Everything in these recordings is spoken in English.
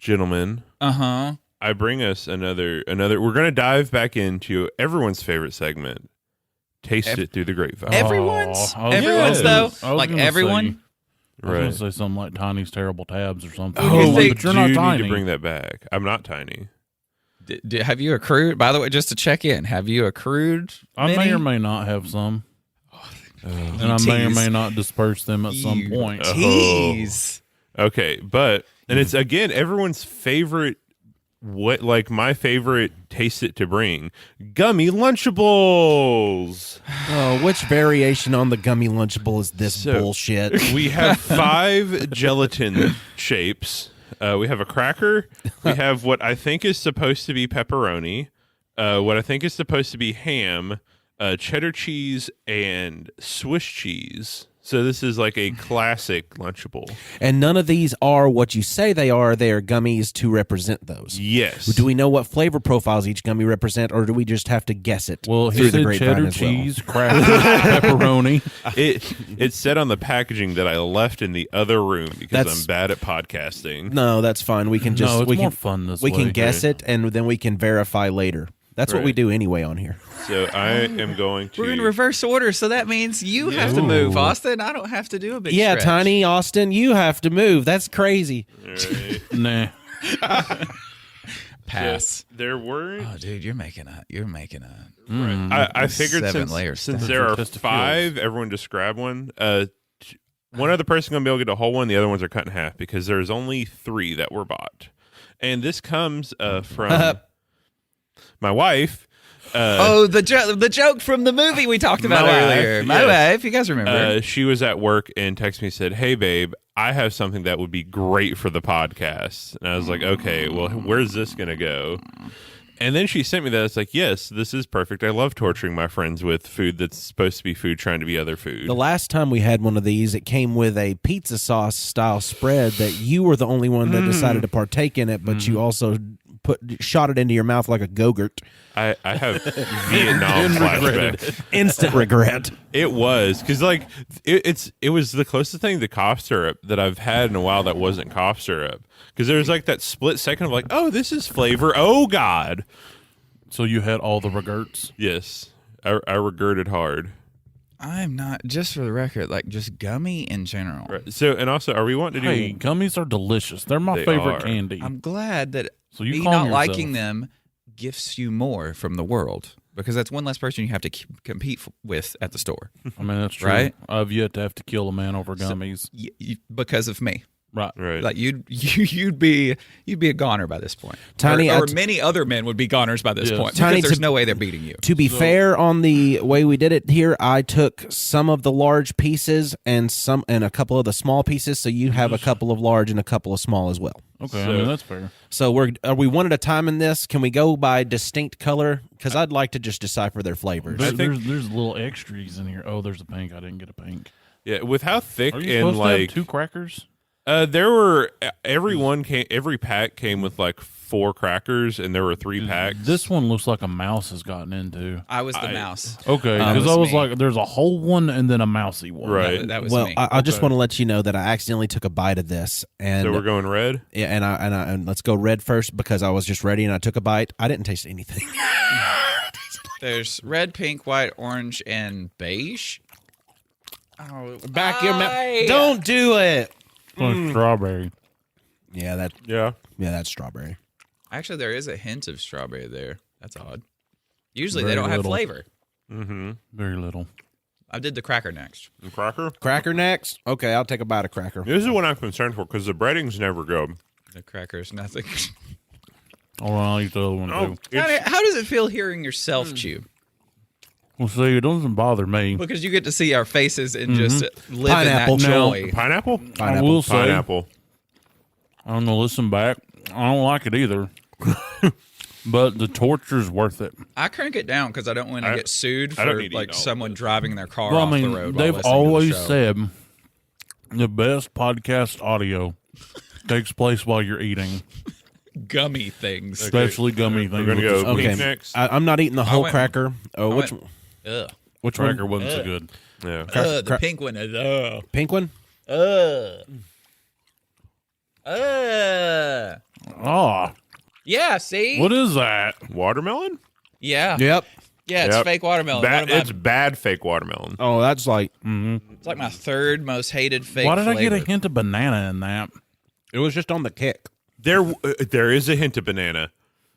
gentlemen, I bring us another. We're going to dive back into everyone's favorite segment. Taste it through the grapevine. Everyone's though, like everyone. I was going to say something like Tiny's Terrible Tabs or something. But you're not Tiny. Need to bring that back. I'm not Tiny. Have you accrued? By the way, just to check in, have you accrued? I may or may not have some. And I may or may not disperse them at some point. Tease. Okay, and it's again everyone's favorite. My favorite taste it to bring gummy Lunchables. Oh, which variation on the gummy Lunchable is this bullshit? We have 5 gelatin shapes. We have a cracker. We have what I think is supposed to be pepperoni. What I think is supposed to be ham, cheddar cheese, and Swiss cheese. So this is like a classic Lunchable. And none of these are what you say they are. They are gummies to represent those. Yes. Do we know what flavor profiles each gummy represent, or do we just have to guess it? Well, through he the said grapevine cheddar as well? cheese, cracker, pepperoni. It said on the packaging that I left in the other room because I'm bad at podcasting. No, that's fine. We can just more fun this way. We can guess it, and then we can verify later. That's what we do anyway on here. So I am going to... We're in reverse order, so that means you have to move, Austin. I don't have to do a big stretch. Tiny Austin, you have to move. That's crazy. Right. Nah. Pass. So there were... Oh, dude, you're making a... Right. I figured 7-layer since there are 5, everyone just grab one. One other person going to be able to get a whole one. The other ones are cut in half because there's only 3 that were bought. And this comes from... my wife. The joke from the movie we talked about earlier. My wife, you guys remember. She was at work and texted me and said, "Hey, babe, I have something that would be great for the podcast." And I was like, okay, well, where's this going to go? And then she sent me that. It's like, yes, this is perfect. I love torturing my friends with food that's supposed to be food trying to be other food. The last time we had one of these, it came with a pizza sauce style spread that you were the only one that decided to partake in it, but you also shot it into your mouth like a Go-Gurt. I have Vietnam flashback. Instant regret. It was because it was the closest thing to cough syrup that I've had in a while that wasn't cough syrup. Because there was like that split second of like, oh, this is flavor. Oh God. So you had all the regerts? Yes, I regurted hard. I'm not, just for the record, like just gummy in general. Right. So and also, are we wanting to do? Hey, gummies are delicious. They're my favorite candy. I'm glad that so you me not liking them gifts you more from the world, because that's one less person you have to compete with at the store. I mean, that's true. Right? I've yet to have to kill a man over gummies. So, because of me. Right. Like you'd be a goner by this point. Tiny, or many other men would be goners by this point. Tiny, because there's no way they're beating you. To be fair on the way we did it here, I took some of the large pieces and a couple of the small pieces, so you have a couple of large and a couple of small as well. Okay, I mean, that's fair. So are we one at a time in this? Can we go by distinct color? Because I'd like to just decipher their flavors. There's little extras in here. Oh, there's a pink. I didn't get a pink. Yeah, with how thick Are you and supposed like to have 2 crackers? There were every pack came with like 4 crackers, and there were 3 packs. This one looks like a mouse has gotten into. I was the mouse. Okay, because I was like, there's a whole one and then a mousy one. Right. That was well, me. I just want to let you know that I accidentally took a bite of this, and so we're going red. Yeah, and let's go red first because I was just ready and I took a bite. I didn't taste anything. There's red, pink, white, orange, and beige. Oh, Back your mouth! Don't do it. Strawberry. Yeah, that's strawberry. Actually, there is a hint of strawberry there. That's odd. Usually they Very don't have little. flavor. Mm-hmm. Very little. I did the cracker next. And cracker? Cracker next? Okay, I'll take a bite of cracker. This is what I'm concerned for because the breadings never go. The cracker's nothing. Oh, I'll eat the other one too. How does it feel hearing yourself chew? Well, see, it doesn't bother me. Because you get to see our faces and just live Pineapple. in that joy. Pineapple? I will say, Pineapple. I'm gonna listen back. I don't like it either, but the torture's worth it. I crank it down because I don't want to get sued I don't for need to like eat all someone driving their car Well, off I mean, the road. they've while listening always to the show. said the best podcast audio takes place while you're eating, gummy things. especially gummy things. We're gonna go Okay, pink next. I'm not eating the whole went- cracker. Oh, which one? Ugh. Which Cracker one? wasn't so good. Yeah. The pink one is Pink one? I Oh, Yeah, see? what is that? Watermelon? Yeah. Yep. Yeah, it's Yep. fake watermelon. It's bad fake watermelon. Oh, that's like It's like my third most hated fake Why did I flavor. get a hint of banana in that? it was just on the kick. There is a hint of banana.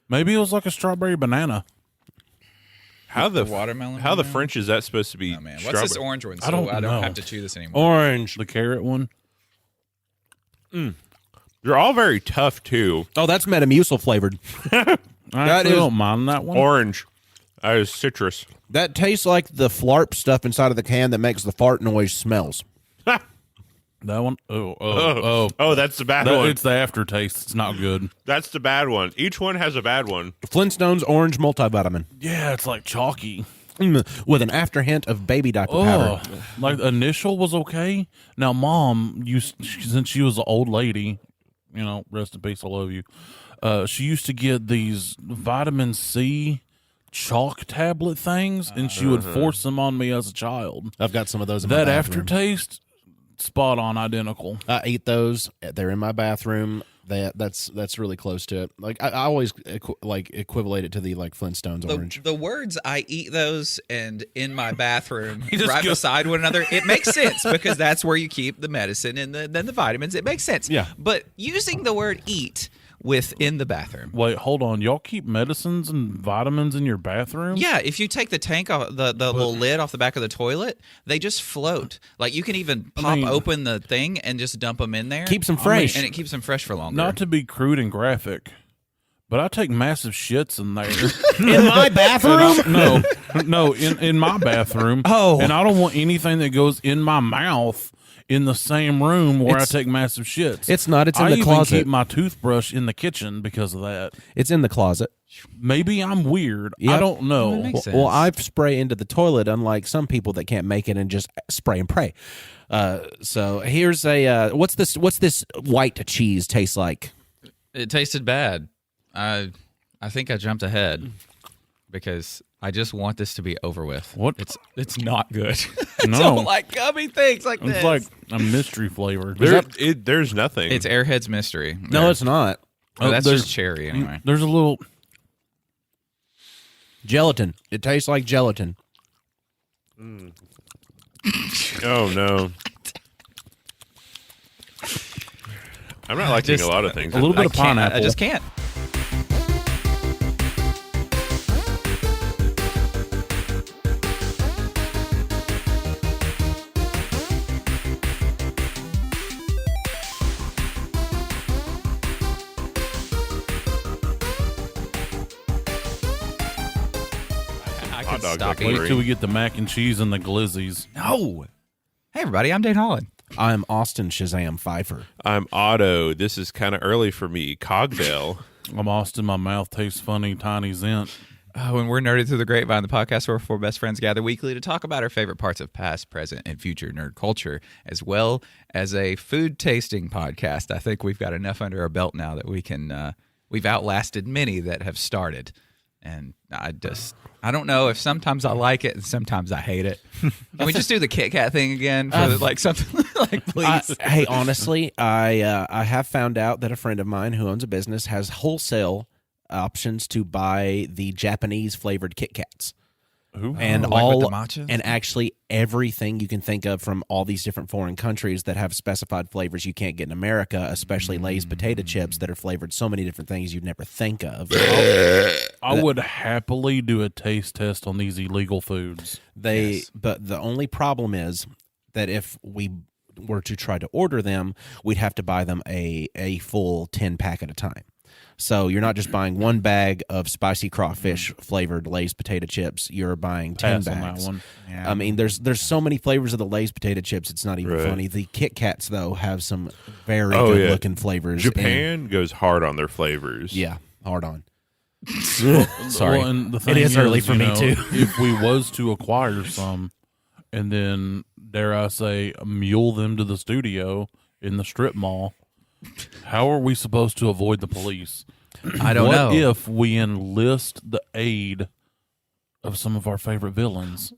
Maybe it was like a strawberry banana. How the watermelon How the banana? French is that supposed to be? Oh, man. What's this strawberry? orange one? So I don't I don't know. have to chew this anymore. Orange. The carrot one. They're all very tough too. Oh, that's Metamucil flavored. I actually is- don't mind that one. Orange. That is citrus. That tastes like the flarp stuff inside of the can that makes the fart noise smells. That one. Oh. Oh, that's the bad one. It's the aftertaste. It's not good. That's the bad one. Each one has a bad one. Flintstones orange multivitamin. Yeah, it's like chalky. With an after hint of baby diaper powder. Oh, like the initial was okay. Now, Mom since she was an old lady, rest in peace, I love you. She used to get these vitamin C chalk tablet things, and she would force them on me as a child. I've got some of those in my That bathroom. aftertaste, spot on, identical. I eat those. They're in my bathroom. That's really close to it. Like I always equivalent it to the like Flintstones orange. The words "I eat those" and "in my bathroom" just right go- beside one another, it makes sense because that's where you keep the medicine and then the vitamins. It makes sense. Yeah. But using the word "eat" within the bathroom. Wait, hold on. Y'all keep medicines and vitamins in your bathroom? Yeah, if you take the tank off the little lid off the back of the toilet, they just float. Like you can even pop open the thing and just dump them in there. Keeps them fresh. and it keeps them fresh for longer. Not to be crude and graphic, but I take massive shits in there. In my bathroom? No, in my bathroom. Oh. And I don't want anything that goes in my mouth in the same room where I take massive shits. It's not. It's in I the even closet. keep my toothbrush in the kitchen because of that. It's in the closet. Maybe I'm weird. Yep. I don't know. That makes sense. Well, I spray into the toilet, unlike some people that can't make it and just spray and pray. So here's a what's this white cheese taste like? It tasted bad. I think I jumped ahead because I just want this to be over with. What? It's not good. I No. don't like gummy things like this. It's like a mystery flavor. There's nothing. It's Airhead's Mystery. No, There. it's not. Oh, that's there's- just cherry anyway. There's a little. Gelatin. It tastes like gelatin. Oh no. I'm not liking a lot of things. A little bit of pineapple. I just can't. I Hot could dogs stop like eating. Wait till we get the mac and cheese and the glizzies. No. Hey, everybody. I'm Dane Holland. I'm Austin Shazam Pfeiffer. I'm Otto. This is kind of early for me. Cogdale. I'm Austin. My mouth tastes funny. Tiny Zent. When we're nerded through the Grapevine, the podcast where four best friends gather weekly to talk about our favorite parts of past, present, and future nerd culture, as well as a food tasting podcast. I think we've got enough under our belt now that we can, we've outlasted many that have started. And I don't know if sometimes I like it and sometimes I hate it. Can we just do the Kit Kat thing again for like something like, please? Hey, honestly, I have found out that a friend of mine who owns a business has wholesale options to buy the Japanese flavored Kit Kats. And like all with the matcha? and actually everything you can think of from all these different foreign countries that have specified flavors you can't get in America, especially Lay's potato chips that are flavored so many different things you'd never think of. I would happily do a taste test on these illegal foods. But the only problem is that if we were to try to order them, we'd have to buy them a full 10-pack at a time. So you're not just buying one bag of spicy crawfish flavored Lay's potato chips. You're buying 10 Pass on bags. that one. Yeah. I mean, there's so many flavors of the Lay's potato chips. It's not even Right. funny. The Kit Kats though have some very Oh, good yeah. looking flavors. Japan goes hard on their flavors. And, yeah, hard on. Sorry. Well, and the thing is early for you me, know, too. If we was to acquire some and then, dare I say, mule them to the studio in the strip mall, how are we supposed to avoid the police? I don't know. What if we enlist the aid of some of our favorite villains?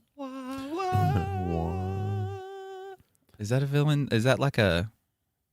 Is that a villain? Is that like a...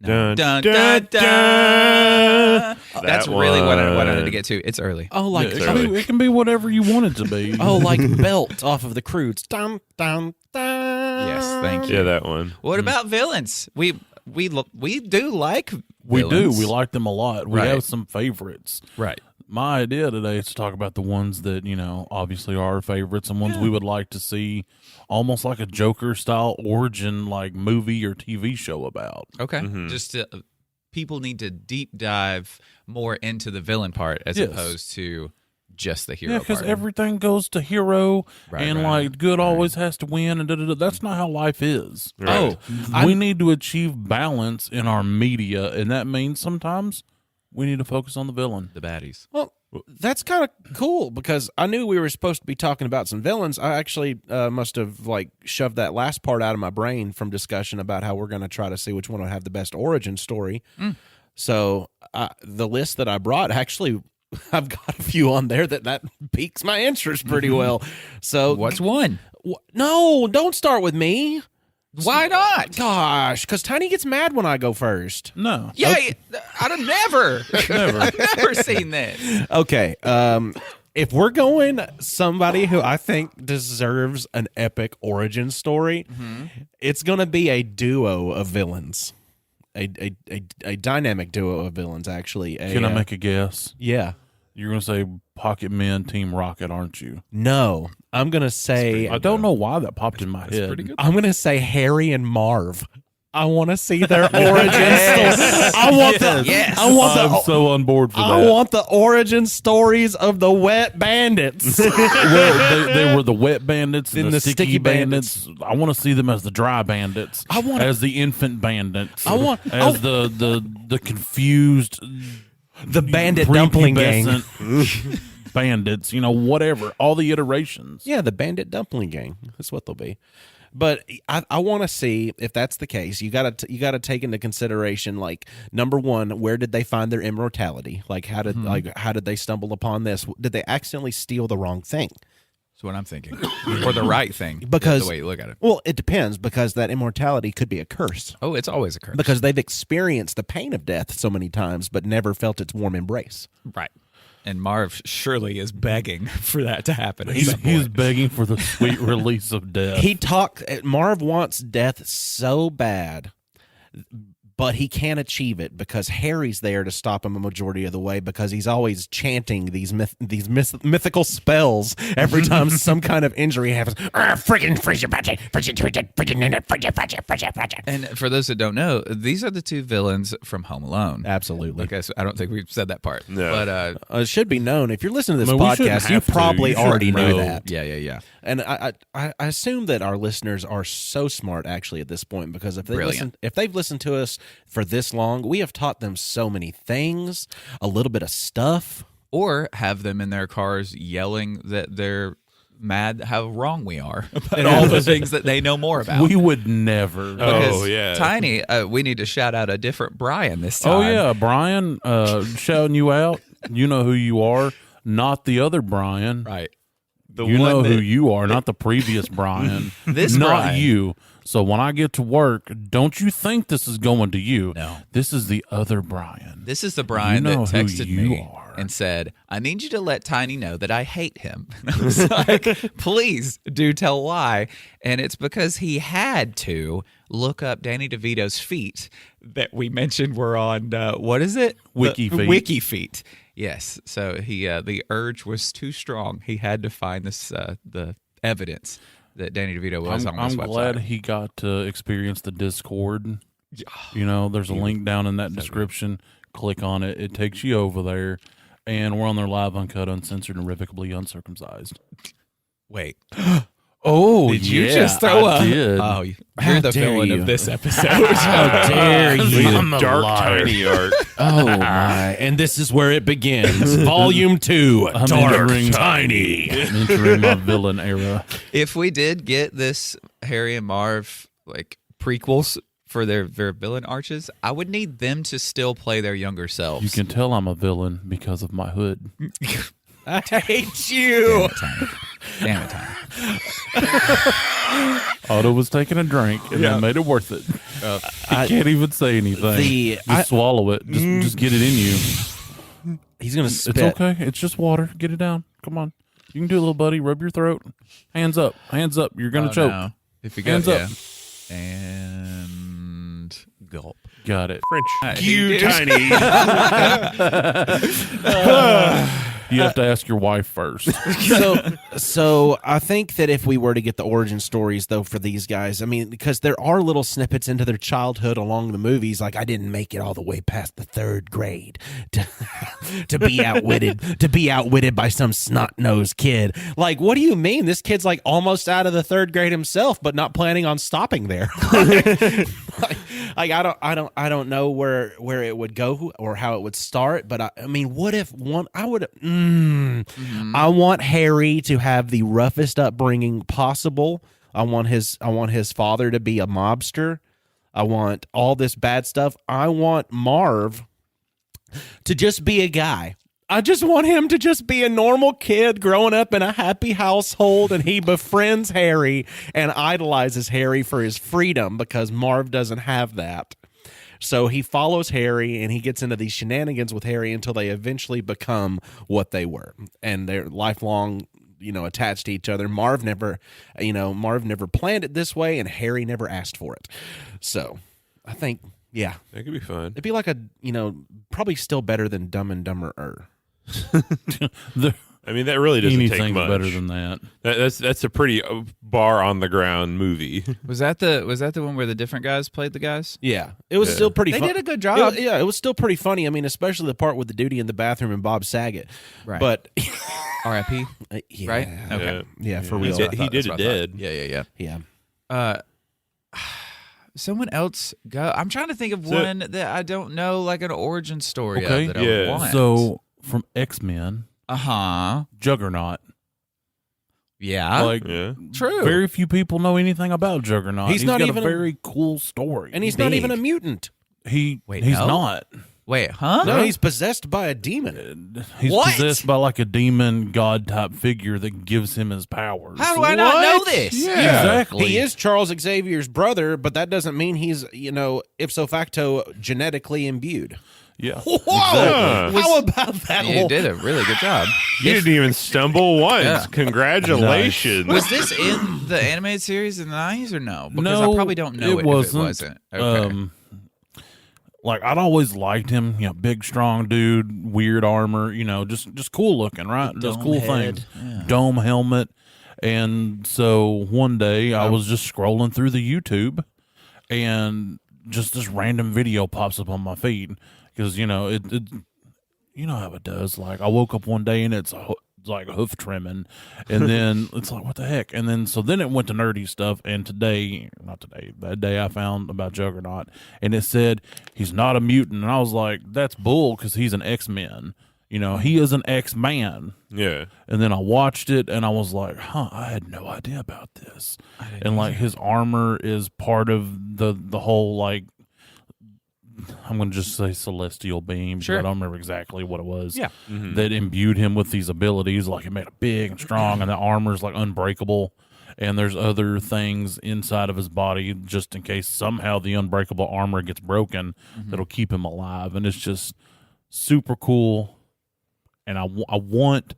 Dun, Dun, dun, dun, dun. That's really what I wanted to get to. It's early. Oh, like It can be whatever you want it to be. oh, like Belt off of the Croods. Dun, dun, dun. Yes, thank you. Yeah, that one. What about villains? We do like We do. villains. We like them a lot. We Right. have some favorites. Right. My idea today is to talk about the ones that, obviously are our favorites and ones we would like to see almost like a Joker-style origin like movie or TV show about. Okay. Just people need to deep dive more into the villain part as Yes. opposed to just the hero Yeah, because part. everything goes to hero and right. like good always has to win and da-da-da. That's not how life is. Right. We need to achieve balance in our media, and that means sometimes we need to focus on the villain. The baddies. Well, that's kind of cool because I knew we were supposed to be talking about some villains. I actually must have like shoved that last part out of my brain from discussion about how we're going to try to see which one will have the best origin story. So the list that I brought actually, I've got a few on there that piques my interest pretty well. So What's one? No, don't start with me. Why not? Gosh, because Tiny gets mad when I go first. No. Yeah, I'd have never seen this. Okay, if we're going somebody who I think deserves an epic origin story, it's going to be a duo of villains, a dynamic duo of villains. Actually, Can I make a guess? Yeah. You're going to say Pocket Men, Team Rocket, aren't you? No, I'm going to say I don't know why that popped in my head. Pretty good. I'm going to say Harry and Marv. I want to see their origin story. I want the Yes. I want I'm the so on board for I that. want the origin stories of the wet bandits. Well, they were the wet bandits and And the the sticky sticky bandits. I want to see them as the dry bandits. I want- as the infant bandits. I want- as the confused The bandit dumpling gang. prepubescent bandits. Whatever. All the iterations. Yeah, the bandit dumpling gang. That's what they'll be. But I want to see if that's the case. You gotta take into consideration, like, number one, where did they find their immortality? Like how did they stumble upon this? Did they accidentally steal the wrong thing? That's what I'm thinking. Or the right thing. Because the way you look at it. Well, it depends because that immortality could be a curse. Oh, it's always a curse. Because they've experienced the pain of death so many times, but never felt its warm embrace. Right. And Marv surely is begging for that to happen. He's begging for the sweet release of death. Marv wants death so bad, but he can't achieve it because Harry's there to stop him a majority of the way because he's always chanting these mythical spells every time some kind of injury happens. Freaking And for those that don't know, these are the two villains from Home Alone. Absolutely. Okay, so I don't think we've said that part. No. But It should be known. If you're listening to this I mean, we shouldn't podcast, you have to. probably You shouldn't already know know. that. yeah. And I assume that our listeners are so smart actually at this point because if they've listened to us for this long, we have taught them so many things, a little bit of stuff. Or have them in their cars yelling that they're mad how wrong we are about all the things that they know more about. We would never. Because Oh, yeah. Tiny, we need to shout out a different Brian this time. Oh yeah, Brian, shouting you out. You know who you are, not the other Brian. Right. You know who you are, not the previous Brian. This not Brian. you. So when I get to work, don't you think this is going to you? No. This is the other Brian. This is the Brian You know that who texted you me are. and said, I need you to let Tiny know that I hate him. And I was like, please do tell why. And it's because he had to look up Danny DeVito's feet that we mentioned were on, what is it? Wiki The feet. Wiki feet. Yes. So he the urge was too strong. He had to find this the evidence that Danny DeVito was on this I'm website. glad he got to experience the Discord. There's a link down in that description. Click on it. It takes you over there. And we're on there live, uncut, uncensored, and irrevocably uncircumcised. Wait. Oh, Did you just throw I a... did. Oh, you're How the dare villain you. of this episode. How dare you? I'm a Dark liar. tiny art. Oh my! And this is where it begins. Volume 2. I'm Dark entering- Tiny. I'm entering my villain era. If we did get this Harry and Marv like prequels for their villain arches, I would need them to still play their younger selves. You can tell I'm a villain because of my hood. I hate you. Damn it, Tiny. Otto was taking a drink and that made it worth it. I can't even say anything. Just swallow it. Just get it in you. He's gonna It's spit. okay. It's just water. Get it down. Come on. You can do it, little buddy. Rub your throat. Hands up. Hands up. You're gonna choke. No. If you go, Hands up. And gulp. Got it. French. You tiny. You have to ask your wife first. So I think that if we were to get the origin stories though for these guys, I mean, because there are little snippets into their childhood along the movies, like I didn't make it all the way past the 3rd grade to be outwitted by some snot-nosed kid. Like, what do you mean? This kid's like almost out of the 3rd grade himself, but not planning on stopping there. Like I don't know where it would go or how it would start, but I mean, what if I want Harry to have the roughest upbringing possible. I want his father to be a mobster. I want all this bad stuff. I want Marv to just be a guy. I just want him to just be a normal kid growing up in a happy household, and he befriends Harry and idolizes Harry for his freedom because Marv doesn't have that. So he follows Harry and he gets into these shenanigans with Harry until they eventually become what they were. And they're lifelong, attached to each other. Marv never planned it this way, and Harry never asked for it. So I think, yeah. That could be fun. It'd be like probably still better than Dumb and Dumber. I mean, that really doesn't take Anything's much. better than that. That's a pretty bar on the ground movie. Was that the one where the different guys played the guys? Yeah. It was still pretty They fun. did a good job. It was still pretty funny. I mean, especially the part with the duty in the bathroom and Bob Saget. Right. But R.I.P. yeah. Right? Okay. Yeah, for He real. did, he did it dead. Yeah. Yeah. Someone else go. I'm trying to think of So- one that I don't know, like an origin story Okay. of that I Yeah. want. So from X-Men, Juggernaut. Yeah. Like, Yeah. True. very few people know anything about Juggernaut. He's not got even a very cool story. And he's not Big. even a mutant. Wait, Wait, he's no? not. Wait, huh? No, he's possessed by a demon. He's What? possessed by like a demon god type figure that gives him his powers. How do I not know this? Yeah. Exactly. He is Charles Xavier's brother, but that doesn't mean he's, ipso facto genetically imbued. Yeah. Whoa! Exactly. How about that? You did a really good job. You didn't even stumble once. Yeah. Congratulations. Was this in the animated series in the 90s or no? Because No, I probably don't know it, wasn't. if it wasn't. Okay. Like I'd always liked him, big strong dude, weird armor, just cool looking, right? Just cool things. Dome helmet. And so one day I was just scrolling through the YouTube and just this random video pops up on my feed because it how it does. Like I woke up one day and it's like hoof trimming, and then it's like what the heck, and then it went to nerdy stuff, and that day I found about Juggernaut, and it said he's not a mutant, and I was like, that's bull because he's an X-Men. He is an X-Man. Yeah. And then I watched it and I was like, I had no idea about this. And like his armor is part of the whole, like, I'm going to just say celestial beam. Sure. I don't remember exactly what it was. Yeah. That imbued him with these abilities. Like it made him big and strong, and the armor is like unbreakable. And there's other things inside of his body just in case somehow the unbreakable armor gets broken that'll keep him alive. And it's just super cool. And I want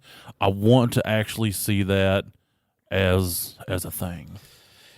to actually see that as a thing.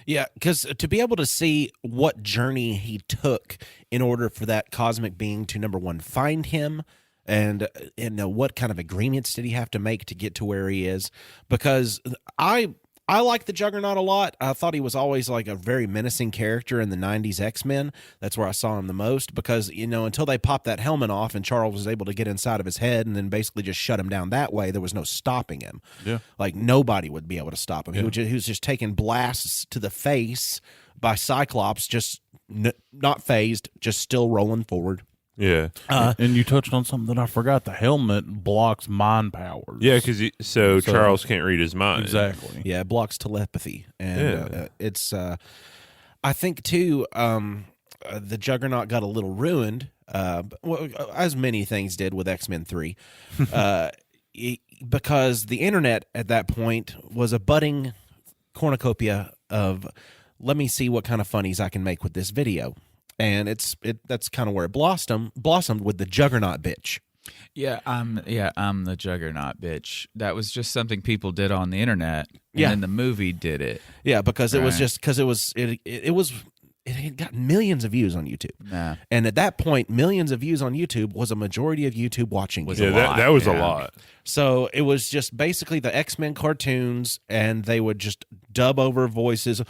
Yeah, because to be able to see what journey he took in order for that cosmic being to, number one, find him, and what kind of agreements did he have to make to get to where he is? Because I like the Juggernaut a lot. I thought he was always like a very menacing character in the 90s X-Men. That's where I saw him the most because, until they popped that helmet off and Charles was able to get inside of his head and then basically just shut him down that way, there was no stopping him. Yeah. Like nobody would be able to stop him. Yeah. He was just taking blasts to the face by Cyclops, just not phased, just still rolling forward. Yeah. And you touched on something that I forgot. The helmet blocks mind powers. Yeah, because so Charles can't read his mind. Exactly. Yeah, it blocks telepathy. And Yeah. it's, I think, too, the Juggernaut got a little ruined, as many things did with X-Men 3, because the internet at that point was a budding cornucopia of, let me see what kind of funnies I can make with this video. And that's kind of where it blossomed with the Juggernaut bitch. Yeah, I'm the Juggernaut, bitch. That was just something people did on the internet, and Yeah. then the movie did it. Yeah, because it was Right. just because it had got millions of views on YouTube. Nah. And at that point, millions of views on YouTube was a majority of YouTube watching. Was you. a Yeah, lot, that was a yeah. lot. So it was just basically the X-Men cartoons, and they would just dub over voices.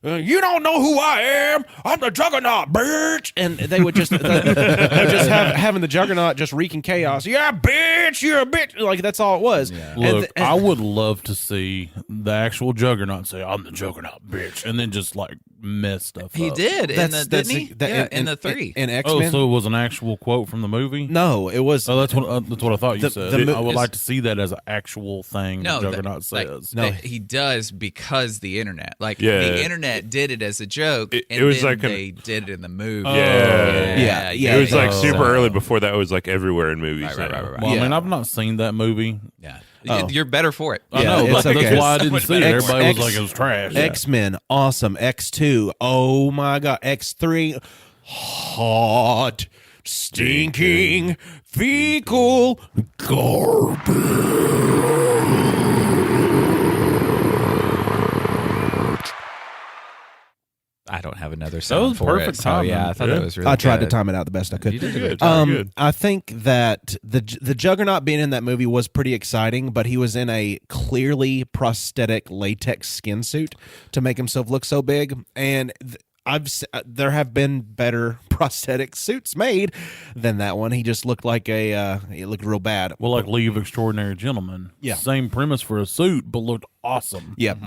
You don't know who I am. I'm the Juggernaut, bitch. And they would just, having the Juggernaut just wreaking chaos. Yeah, bitch. You're a bitch. Like that's all it was. Yeah. Look, I would love to see the actual Juggernaut say, "I'm the Juggernaut, bitch," and then just like mess stuff He up. did in the didn't he? In the 3. in Oh, X-Men. so it was an actual quote from the movie? No, it was. Oh, that's what I thought you The- said. the mo- I would is- like to see that as an actual thing No, that Juggernaut like, says. No. that he does because the internet, like Yeah. the internet did it as a joke, It and was then like they did it in the movie. Yeah. Yeah, It was like Oh. super early before that was like everywhere in movies. Right. Well, Yeah. I mean, I've not seen that movie. Yeah. Oh. You're better for it. I Yeah, know, it's but okay. that's why I didn't see it. X- Everybody was X- like, it was trash. X-Men, awesome. X2, oh my God. X3, hot, stinking, fecal, I don't have another song was for perfect it. So timing. yeah, I thought Yeah. that was really I tried to good. time it out the best I could. You did a good job. job. Good. I think that the Juggernaut being in that movie was pretty exciting, but he was in a clearly prosthetic latex skin suit to make himself look so big. And there have been better prosthetic suits made than that one. He just looked like he looked real bad. Well, like League of Extraordinary Gentlemen. Yeah. Same premise for a suit, but looked awesome. Yep.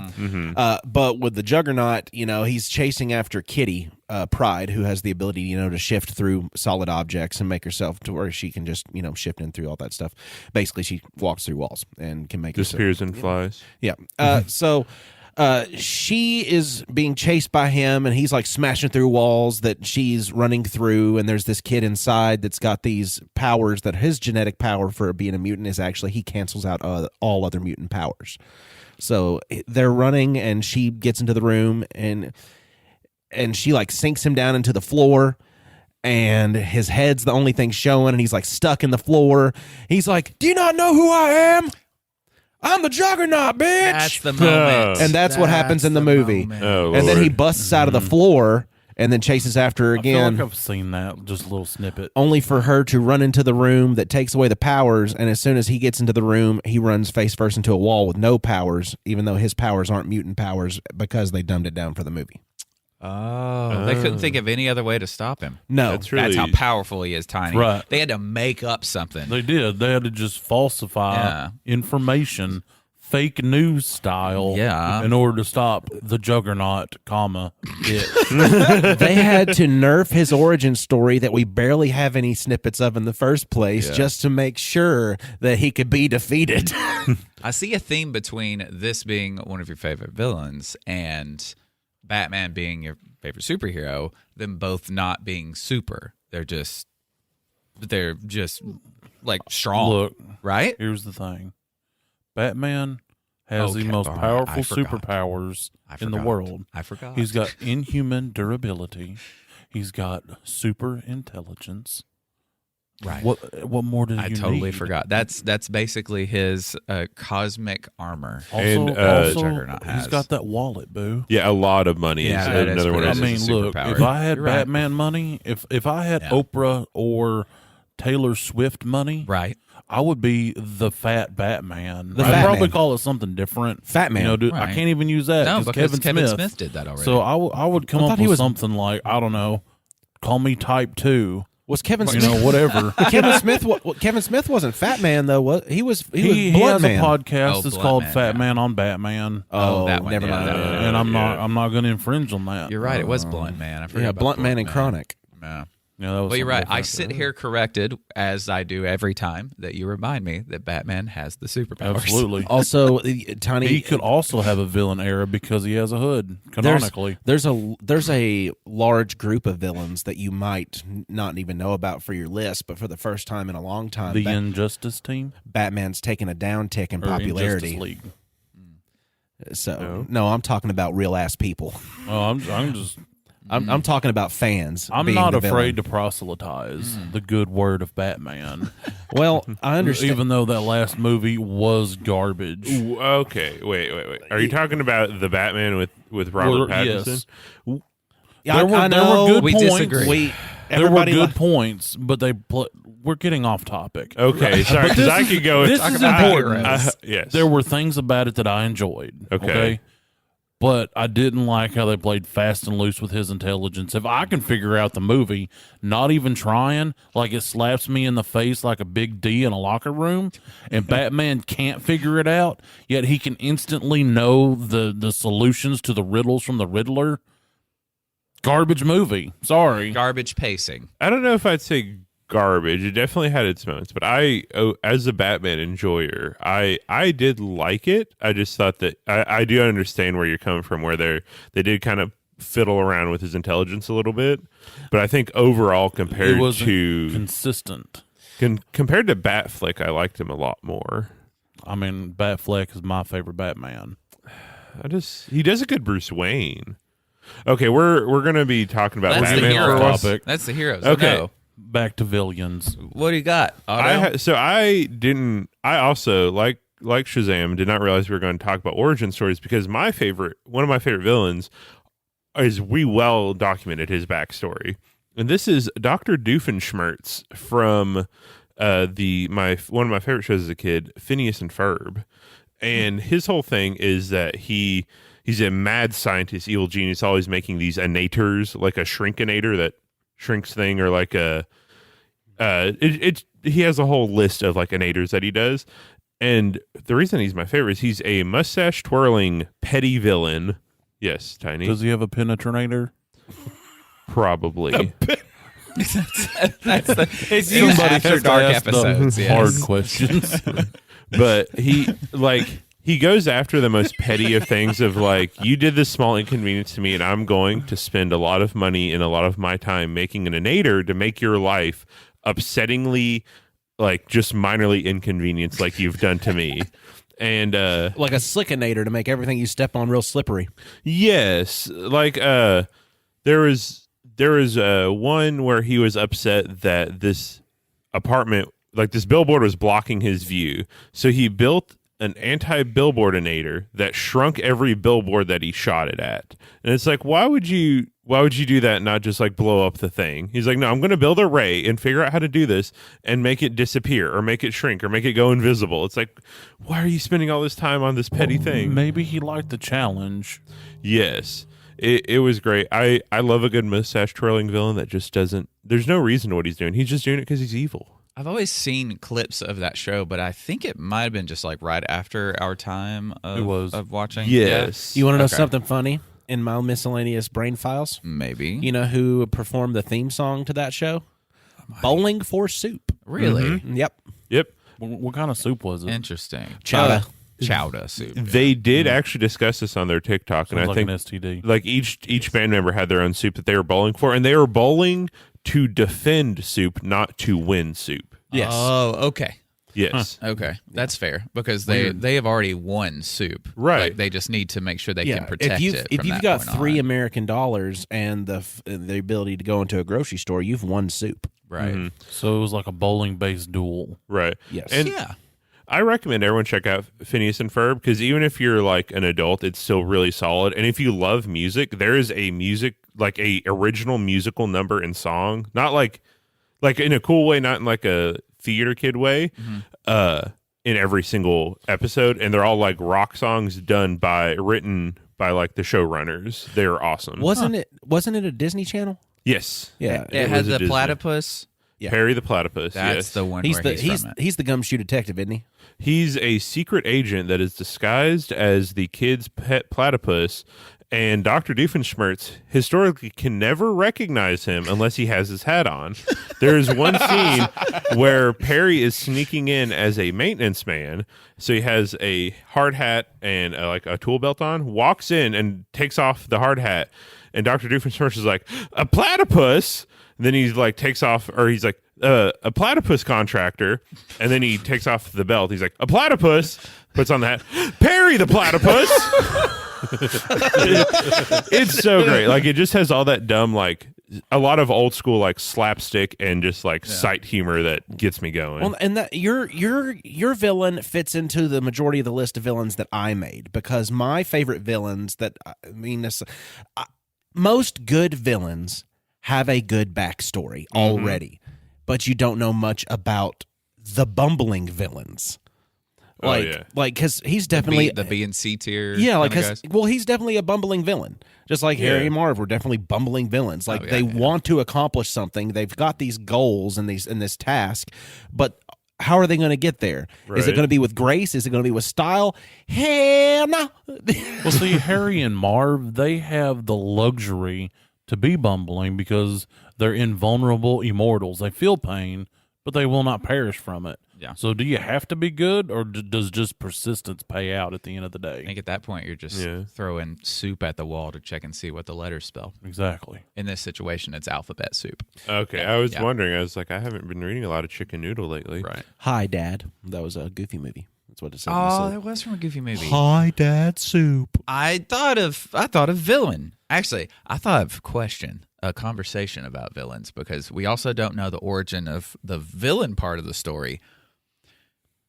But with the Juggernaut, he's chasing after Kitty Pryde, who has the ability, to shift through solid objects and make herself to where she can just, shift in through all that stuff. Basically, she walks through walls and can make herself. Disappears and flies. Yeah. So she is being chased by him, and he's like smashing through walls that she's running through. And there's this kid inside that's got these powers that his genetic power for being a mutant is actually he cancels out all other mutant powers. So they're running, and she gets into the room, and she like sinks him down into the floor. And his head's the only thing showing, and he's like stuck in the floor. He's like, "Do you not know who I am? I'm the Juggernaut, bitch." That's the moment. And that's what happens in the movie. moment. Oh, And then he Lord. busts out of the floor and then chases after her I feel again, like I've seen that, just a little snippet. only for her to run into the room that takes away the powers. And as soon as he gets into the room, he runs face first into a wall with no powers, even though his powers aren't mutant powers because they dumbed it down for the movie. Oh, they couldn't think of any other way to stop him. No. That's really That's how powerful he is, Tiny. Right. They had to make up something. They did. They had to just falsify Yeah. information, fake news style, Yeah. in order to stop the Juggernaut, it. They had to nerf his origin story that we barely have any snippets of in the first place just to make sure that he could be defeated. I see a theme between this being one of your favorite villains and Batman being your favorite superhero, them both not being super. They're just like strong. Look, right? here's the thing. Batman has the Okay, most all right, powerful I forgot. superpowers I in the forgot. world. I forgot. He's got inhuman durability. He's got super intelligence. right. What more did I you totally need? forgot. That's basically his cosmic armor. Also, And, Juggernaut he's has. got that wallet, boo. Yeah, a lot of money Yeah, is that is another one. pretty- I Of That mean, is a look, superpower. if I had You're right. Batman money, if I had Yeah. Oprah or Taylor Swift money, Right. I would be the fat Batman. The I'd Fat probably Man. call it something different. Fat Man. I Right. can't even use that No, because Kevin Smith. did that already. So I would come I up thought he with was- something like, I don't know, call me Type 2. Was Kevin You Smith? know, whatever. Kevin Smith wasn't Fat Man though. He was he Blunt has Man. a podcast Oh, that's Blunt called Man, Fat yeah. Man on Batman. Oh, that one, never yeah, mind. that one. And I'm not going to infringe on that. You're right. It was Blunt Man. I forgot Yeah, about Blunt Man and Chronic. Yeah. Yeah, that was Well, you're something right. I different. sit here corrected, as I do every time that you remind me that Batman has the superpowers. Absolutely. Also, Tiny. He could also have a villain era because he has a hood, canonically. There's a large group of villains that you might not even know about for your list, but for the first time in a long time, The Injustice team Batman's taken a downtick in or popularity. Injustice League. So no, I'm talking about real ass people. Oh, I'm just I'm talking about fans. I'm being not the afraid villain. to proselytize the good word of Batman, Well, I understand. even though that last movie was garbage. Ooh, okay, wait. Are you talking about the Batman with Robert Pattinson? Yes. Yeah, There I were know. good We points. disagree. There were Everybody good li- points, but we're getting off topic. Okay, sorry, because I could go. This with, is I- important. yes, There were things about it that I enjoyed. Okay. But I didn't like how they played fast and loose with his intelligence. If I can figure out the movie, not even trying, like it slaps me in the face like a big D in a locker room, and Batman can't figure it out, yet he can instantly know the solutions to the riddles from the Riddler. Garbage movie. Sorry. Garbage pacing. I don't know if I'd say garbage. It definitely had its moments, but as a Batman enjoyer, I did like it. I just thought that I do understand where you're coming from, where they did kind of fiddle around with his intelligence a little bit, but I think overall It compared was to consistent. compared to Batfleck, I liked him a lot more. I mean, Batfleck is my favorite Batman. He does a good Bruce Wayne. Okay, we're gonna be talking about That's the Batman for a while. heroes. topic. That's the heroes. Okay. No. Back to villains. What do you got? Otto? I also like Shazam did not realize we were going to talk about origin stories, because one of my favorite villains is well documented his backstory, and this is Dr. Doofenshmirtz from one of my favorite shows as a kid, Phineas and Ferb, and his whole thing is that he's a mad scientist, evil genius, always making these innators, like a shrinkinator that shrinks thing, or like he has a whole list of like innators that he does. And the reason he's my favorite is he's a mustache twirling petty villain. Yes, Tiny. Does he have a penetrator? Probably. It's used after dark episodes. Yes. Hard questions. But he goes after the most petty of things of like, you did this small inconvenience to me, and I'm going to spend a lot of money and a lot of my time making an innator to make your life upsettingly, like, just minorly inconvenienced like you've done to me. And like a slickinator to make everything you step on real slippery. yes, like there was one where he was upset that this apartment, like this billboard, was blocking his view, so he built an anti-billboardinator that shrunk every billboard that he shot it at. And it's like, why would you do that and not just like blow up the thing? He's like, no, I'm going to build a ray and figure out how to do this and make it disappear or make it shrink or make it go invisible. It's like, why are you spending all this time on this petty thing? Maybe he liked the challenge. Yes. It was great. I love a good mustache twirling villain that just doesn't, there's no reason to what he's doing. He's just doing it because he's evil. I've always seen clips of that show, but I think it might have been just like right after our time of watching. Yes. You want to know Okay. something funny? In my miscellaneous brain files, Maybe. you know who performed the theme song to that show? Bowling for Soup. Really? Yep. Yep. What kind of soup was it? Interesting. Chowder. Chowder soup. They did actually discuss this on their TikTok, and Sounds I like think an STD. like each band member had their own soup that they were bowling for, and they were bowling to defend soup, not to win soup. Yes. Oh, okay. Yes. Okay. That's fair because they have already won soup. Right. Like, they just need to make sure they yeah. can protect it. If from you've that got point $3 on. American dollars and the ability to go into a grocery store, you've won soup. Right. So it was like a bowling-based duel. Right. Yes. And Yeah. I recommend everyone check out Phineas and Ferb, because even if you're like an adult, it's still really solid. And if you love music, there is a original musical number and song, not like in a cool way, not in like a theater kid way, in every single episode. And they're all like rock songs written by like the showrunners. They're awesome. Wasn't it a Disney Channel? Yes. Yeah. It was had a the Disney. platypus. Yeah. Perry the Platypus. That's yes. the one He's where the he's from it. he's the gumshoe detective, isn't he? He's a secret agent that is disguised as the kid's pet platypus, and Dr. Doofenshmirtz historically can never recognize him unless he has his hat on. There's one scene where Perry is sneaking in as a maintenance man, so he has a hard hat and like a tool belt on, walks in and takes off the hard hat, and Dr. Doofenshmirtz is like, a platypus? And then he's like takes off, or he's like, a platypus contractor, and then he takes off the belt. He's like, a platypus, puts on the hat. Perry the Platypus. It's so great. Like it just has all that dumb, like a lot of old school like slapstick and just like sight humor that gets me going. Well, and that your villain fits into the majority of the list of villains that I made, because my favorite villains most good villains have a good backstory already, but you don't know much about the bumbling villains. Like, because he's definitely the B and C tier. Yeah, like guys. he's definitely a bumbling villain. Just like Harry and Marv were definitely bumbling villains. Like they want to accomplish something. They've got these goals and this task, but how are they going to get there? Is it going to be with grace? Is it going to be with style? Hell no. Well, see, Harry and Marv, they have the luxury to be bumbling because they're invulnerable immortals. They feel pain, but they will not perish from it. Yeah. So do you have to be good, or does just persistence pay out at the end of the day? I think at that point you're just throwing soup at the wall to check and see what the letters spell. Exactly. In this situation, it's alphabet soup. Okay, I was wondering. I was like, I haven't been reading a lot of Chicken Noodle lately. Right. Hi, Dad. That was a Goofy movie. That's what it said. Oh, that was from a Goofy movie. Hi, Dad. Soup. I thought of villain. Actually, I thought of a conversation about villains, because we also don't know the origin of the villain part of the story.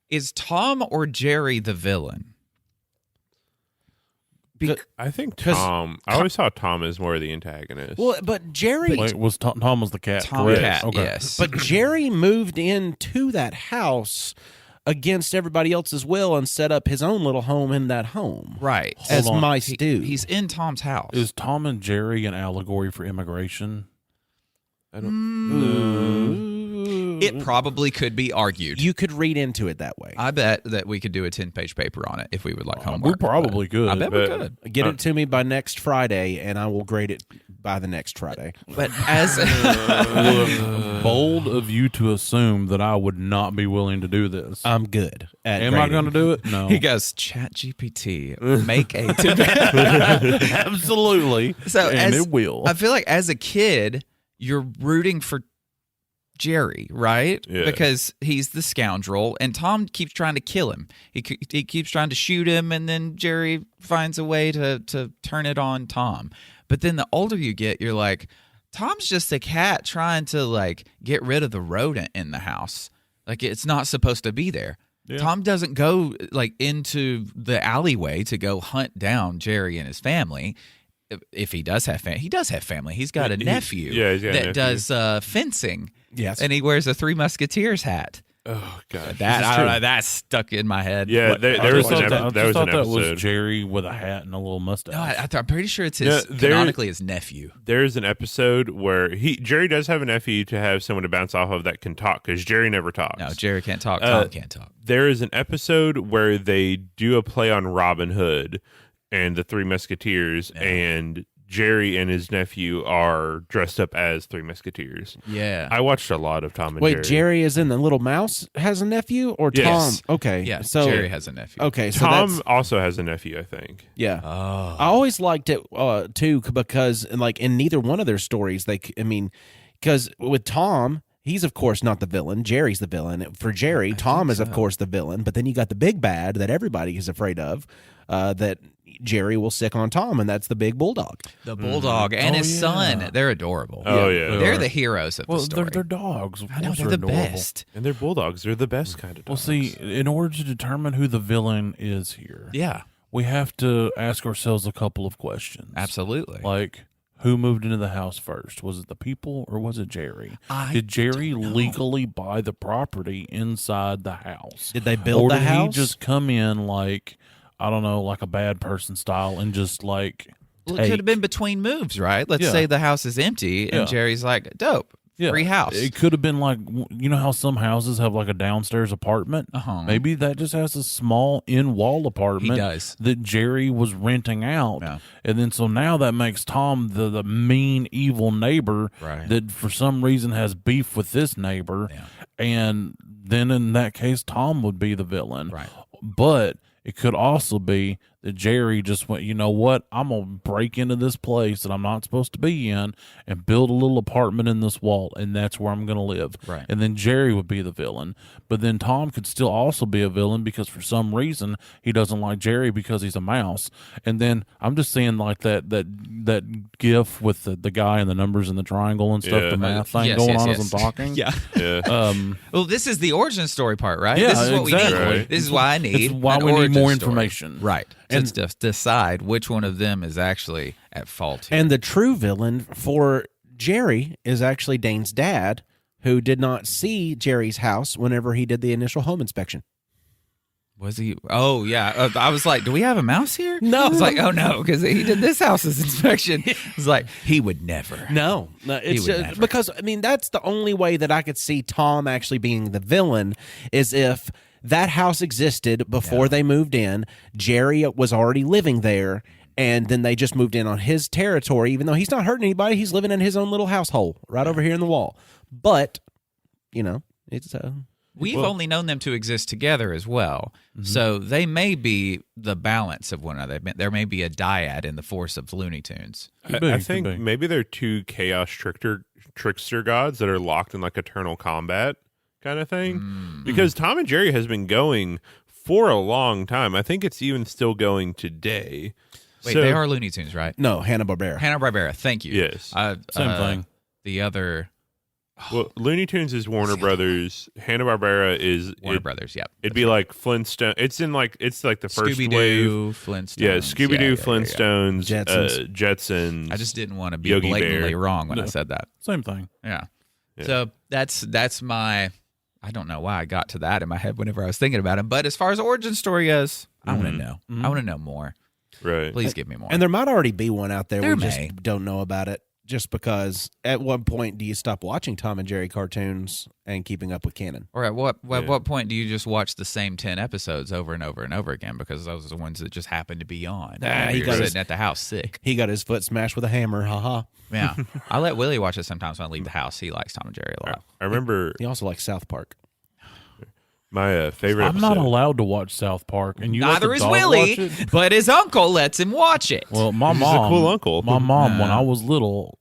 Is Tom or Jerry the villain? I think Tom. I always saw Tom as more of the antagonist. Well, but Jerry. Wait, Tom was the cat? Tom correct? Cat, Okay. yes. But Jerry moved into that house against everybody else's will and set up his own little home in that home. Right. As Hold on. mice do. He's in Tom's house. Is Tom and Jerry an allegory for immigration? I don't. It probably could be argued. You could read into it that way. I bet that we could do a 10-page paper on it if we would like We homework. probably could. I bet we could. Get it to me by next Friday, and I will grade it by the next Friday. But as Bold of you to assume that I would not be willing to do this. I'm good at Am I grading. going to do it? No. he goes, Chat GPT, make a Absolutely. So and as, it will. I feel like as a kid, you're rooting for Jerry, right? Yeah. Because he's the scoundrel, and Tom keeps trying to kill him. He keeps trying to shoot him, and then Jerry finds a way to turn it on Tom. But then the older you get, you're like, Tom's just a cat trying to like get rid of the rodent in the house. Like it's not supposed to be there. Yeah. Tom doesn't go like into the alleyway to go hunt down Jerry and his family. If he does have family, he does have family. He's got a nephew he's got a that nephew. does fencing. Yes. And he wears a Three Musketeers hat. Oh god, That I don't know, that's stuck in my head. Yeah, there was an I there was thought an that was episode. Jerry with a hat and a little mustache. No, I'm pretty sure it's his there- canonically his nephew. There's an episode where Jerry does have a nephew to have someone to bounce off of that can talk, because Jerry never talks. No, Jerry can't talk. Tom can't talk. There is an episode where they do a play on Robin Hood and the Three Musketeers, and Jerry and his nephew are dressed up as Three Musketeers. Yeah. I watched a lot of Tom and Wait, Jerry. Jerry is in the Little Mouse has a nephew, or Yes. Tom? Okay, yeah, So Jerry has a nephew. okay, so Tom that's, also has a nephew, I think. yeah. Oh. I always liked it too, because like in neither one of their stories, because with Tom, he's of course not the villain. Jerry's the villain. For Jerry, Tom is of course the villain. But then you got the big bad that everybody is afraid of. That Jerry will sick on Tom, and that's the big bulldog. The bulldog and his son. They're adorable. Oh, yeah. They're the heroes of well, the story. they're dogs. Of I know, course they're the adorable. best. And they're bulldogs. They're the best kind of Well, dogs. see, in order to determine who the villain is here, Yeah, we have to ask ourselves a couple of questions. absolutely. Like, who moved into the house first? Was it the people or was it Jerry? Did Jerry legally buy the property inside the house? Did they build or the did house? he just come in like, I don't know, like a bad person style and just like Well, it could have been between moves, right? Let's Yeah. say the house is empty, and Yeah. Jerry's like, dope, free house. It could have been like, you know how some houses have like a downstairs apartment? Uh-huh. Maybe that just has a small in-wall apartment He does. that Jerry was renting out. Yeah. And then so now that makes Tom the mean, evil neighbor Right. that for some reason has beef with this neighbor. Yeah. And then in that case, Tom would be the villain. Right. But it could also be that Jerry just went, you know what? I'm going to break into this place that I'm not supposed to be in and build a little apartment in this wall, and that's where I'm going to live. Right. And then Jerry would be the villain. But then Tom could still also be a villain because for some reason he doesn't like Jerry because he's a mouse. And then I'm just seeing like that gif with the guy and the numbers and the triangle and stuff, Yeah. the math thing Yes, going yes, on yes. as I'm talking. Yeah. Yeah. Well, this is the origin story part, right? Yeah, this is what we exactly. need. Right. This is why I need. It's why an we need origin more story. information. Right. And- To just decide which one of them is actually at fault here. And the true villain for Jerry is actually Dane's dad, who did not see Jerry's house whenever he did the initial home inspection. Was he? Oh, yeah. I was like, do we have a mouse here? No. I was like, oh, no, because he did this house's inspection. It's like, he would never. No, it's would never. because I mean that's the only way that I could see Tom actually being the villain is if that house existed before they moved in. Jerry was already living there, and then they just moved in on his territory. Even though he's not hurting anybody, he's living in his own little household right over here in the wall. But you know, it's We've only known them to exist together as well. So they may be the balance of one another. There may be a dyad in the force of Looney Tunes. Could be, I could think be. maybe they're two chaos trickster gods that are locked in like eternal combat kind of thing. Because Tom and Jerry has been going for a long time. I think it's even still going today. Wait, So- they are Looney Tunes, right? no Hanna-Barbera. Hanna-Barbera, thank you. Yes. Same thing. The other Well, Looney Tunes is Warner Brothers. Hanna-Barbera is Warner Brothers, yep. It'd be like Flintstone. It's like the first wave. Scooby-Doo, Flintstones. Yeah, Scooby-Doo, Yeah. Flintstones, Jetsons. Jetsons. I just didn't want to be Yogi blatantly Bear. wrong when I No. said that. Same thing. Yeah. Yeah. So that's my. I don't know why I got to that in my head whenever I was thinking about him. But as far as origin story goes, I want to know. I want to know more. right. Please give me more. And there might already be one out there. There We may. just don't know about it. Just because, at what point do you stop watching Tom and Jerry cartoons and keeping up with canon? Or at what Yeah. point do you just watch the same 10 episodes over and over and over again because those are the ones that just happen to be on? Ah, he You're got sitting his- at the house sick. He got his foot smashed with a hammer. Haha. Yeah. I let Willie watch it sometimes when I leave the house. He likes Tom and Jerry a lot. I remember He also likes South Park. my favorite I'm not episode. allowed to watch South Park, and you let Neither the is dog Willie, watch it? but his uncle lets him watch it. Well, my He's just a mom, cool uncle. My mom, when I was little,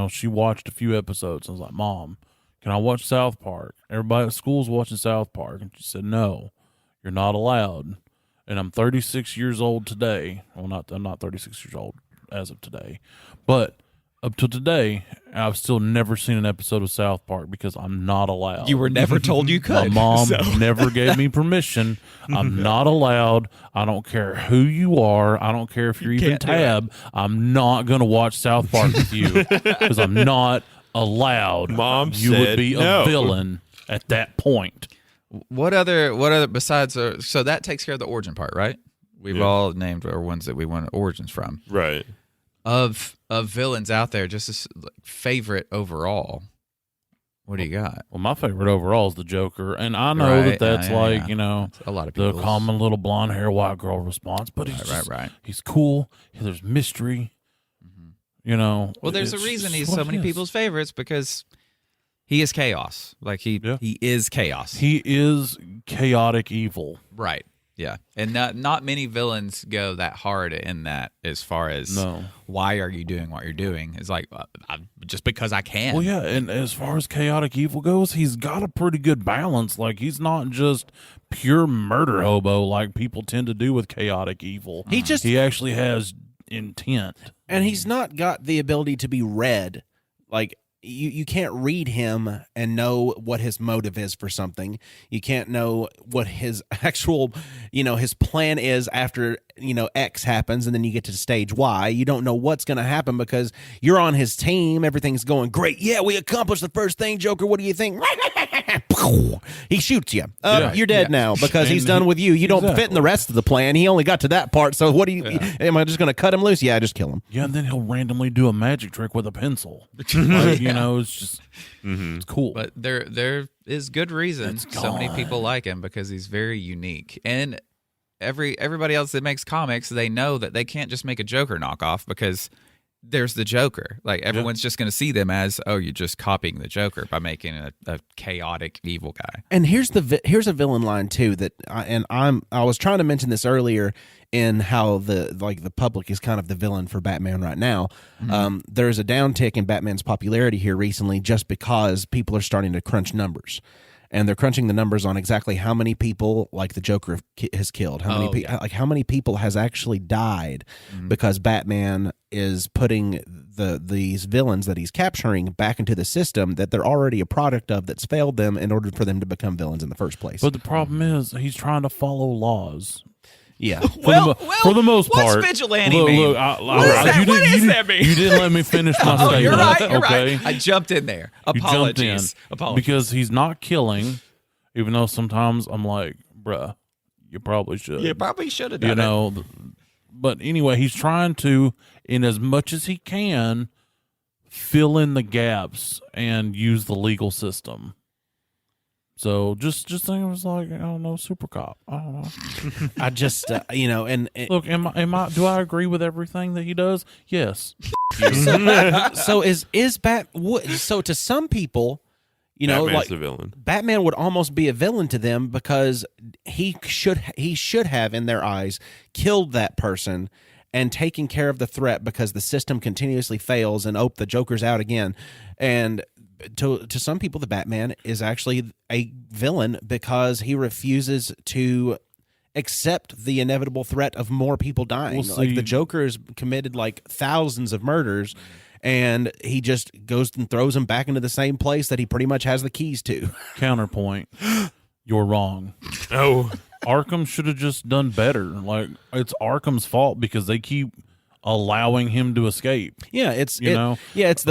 she watched a few episodes. I was like, "Mom, can I watch South Park?" Everybody at school's watching South Park, and she said, "No, you're not allowed." And I'm 36 years old today. Well, I'm not 36 years old as of today, but up till today, I've still never seen an episode of South Park because I'm not allowed. You were never told you My could. mom never gave me permission. I'm not allowed. I don't care who you are. I don't care if you're even can't do it. Tab. I'm not going to watch South Park with you because I'm not allowed. Mom you would said be no. a villain at that point. What other besides so that takes care of the origin part, right? We've Yeah. all named our ones that we want origins from. Right. Of villains out there, just as favorite overall. What do you got? Well, my favorite overall is the Joker, and I know Right, that that's yeah, like yeah. A lot of the people. common little blonde hair white girl response, but he's just, right. he's cool. There's mystery. Well, there's a it's reason just he's what so it many is. people's favorites because he is chaos. Like he is chaos. He is chaotic evil. Right. Yeah. And not many villains go that hard in that as far as No. why are you doing what you're doing? It's like just because I can. Well, yeah, and as far as chaotic evil goes, he's got a pretty good balance. Like, he's not just pure murder hobo like people tend to do with chaotic evil. He actually has intent. And he's not got the ability to be read. Like, you can't read him and know what his motive is for something. You can't know what his actual, his plan is after, X happens, and then you get to stage Y. You don't know what's going to happen because you're on his team. Everything's going great. Yeah, we accomplished the first thing, Joker. What do you think? He shoots you. You're dead now because he's done with you. You don't fit in the rest of the plan. He only got to that part. So what do you? Am I just going to cut him loose? Yeah, just kill him. Yeah, and then he'll randomly do a magic trick with a pencil. Like, it's just, it's cool. But there is good reason so many people like him because he's very unique. And everybody else that makes comics, they know that they can't just make a Joker knockoff because there's the Joker. Like everyone's just going to see them as, oh, you're just copying the Joker by making a chaotic evil guy. And here's a villain line too that I was trying to mention this earlier in how the public is kind of the villain for Batman right now. There's a downtick in Batman's popularity here recently just because people are starting to crunch numbers. And they're crunching the numbers on exactly how many people, like the Joker, has killed. How many people has actually died because Batman is putting these villains that he's capturing back into the system that they're already a product of that's failed them in order for them to become villains in the first place. But the problem is he's trying to follow laws. Yeah. For the most part. What's vigilante mean? What does that mean? You didn't let me finish my statement. You're right. Okay? I jumped in there. Apologies. Because he's not killing, even though sometimes I'm like, bruh, you probably should. You probably should have done it. But anyway, he's trying to, in as much as he can, fill in the gaps and use the legal system. So just think it was like, I don't know, super cop. I don't know. I just Look, am I do I agree with everything that he does? Yes. So so to some people, Batman's a villain. Batman would almost be a villain to them because he should have in their eyes killed that person and taken care of the threat because the system continuously fails and the Joker's out again. And to some people, the Batman is actually a villain because he refuses to accept the inevitable threat of more people dying. Like the Joker has committed like thousands of murders, and he just goes and throws them back into the same place that he pretty much has the keys to. Counterpoint. You're wrong. Oh. Arkham should have just done better. Like, it's Arkham's fault because they keep allowing him to escape. Yeah, it's the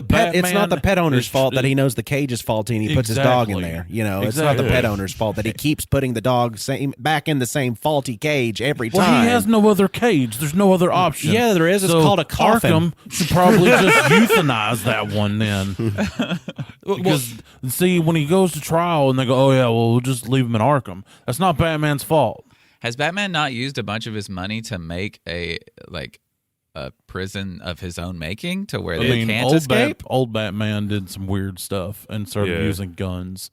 pet. It's not the pet owner's fault that he knows the cage is faulty and he puts his dog in there. It's not the pet owner's fault that he keeps putting the dog back in the same faulty cage every time. Well, he has no other cage. There's no other option. Yeah, there is. It's called a coffin. Arkham should probably just euthanize that one then. Because see, when he goes to trial and they go, "Oh yeah, well we'll just leave him in Arkham." That's not Batman's fault. Has Batman not used a bunch of his money to make a prison of his own making to where they can't escape? Old Batman did some weird stuff and started using guns.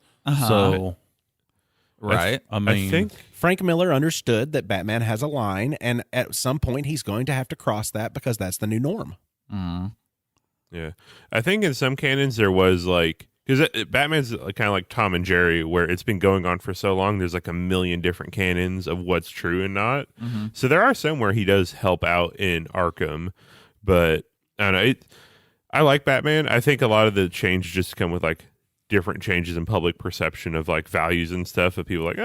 So, right. I think Frank Miller understood that Batman has a line, and at some point he's going to have to cross that because that's the new norm. Yeah. I think in some canons there was like, because Batman's kind of like Tom and Jerry, where it's been going on for so long, there's like a million different canons of what's true and not. So there are some where he does help out in Arkham, but I don't know. I like Batman. I think a lot of the changes just come with like different changes in public perception of like values and stuff of people like,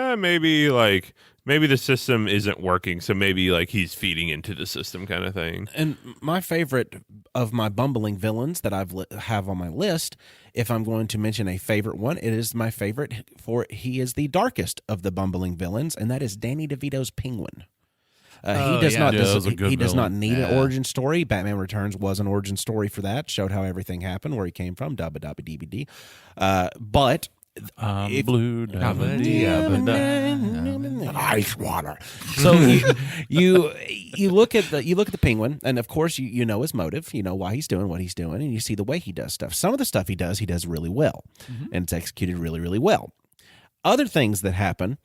maybe the system isn't working, so maybe like he's feeding into the system kind of thing. And my favorite of my bumbling villains that have on my list, if I'm going to mention a favorite one, it is my favorite he is the darkest of the bumbling villains, and that is Danny DeVito's Penguin. He does not need an origin story. Batman Returns was an origin story for that. Showed how everything happened, where he came from. Dabba dabba dee but blue ice water. So you look at the Penguin, and of course you know his motive. You know why he's doing what he's doing, and you see the way he does stuff. Some of the stuff he does really well, and it's executed really, really well. Other things that happen,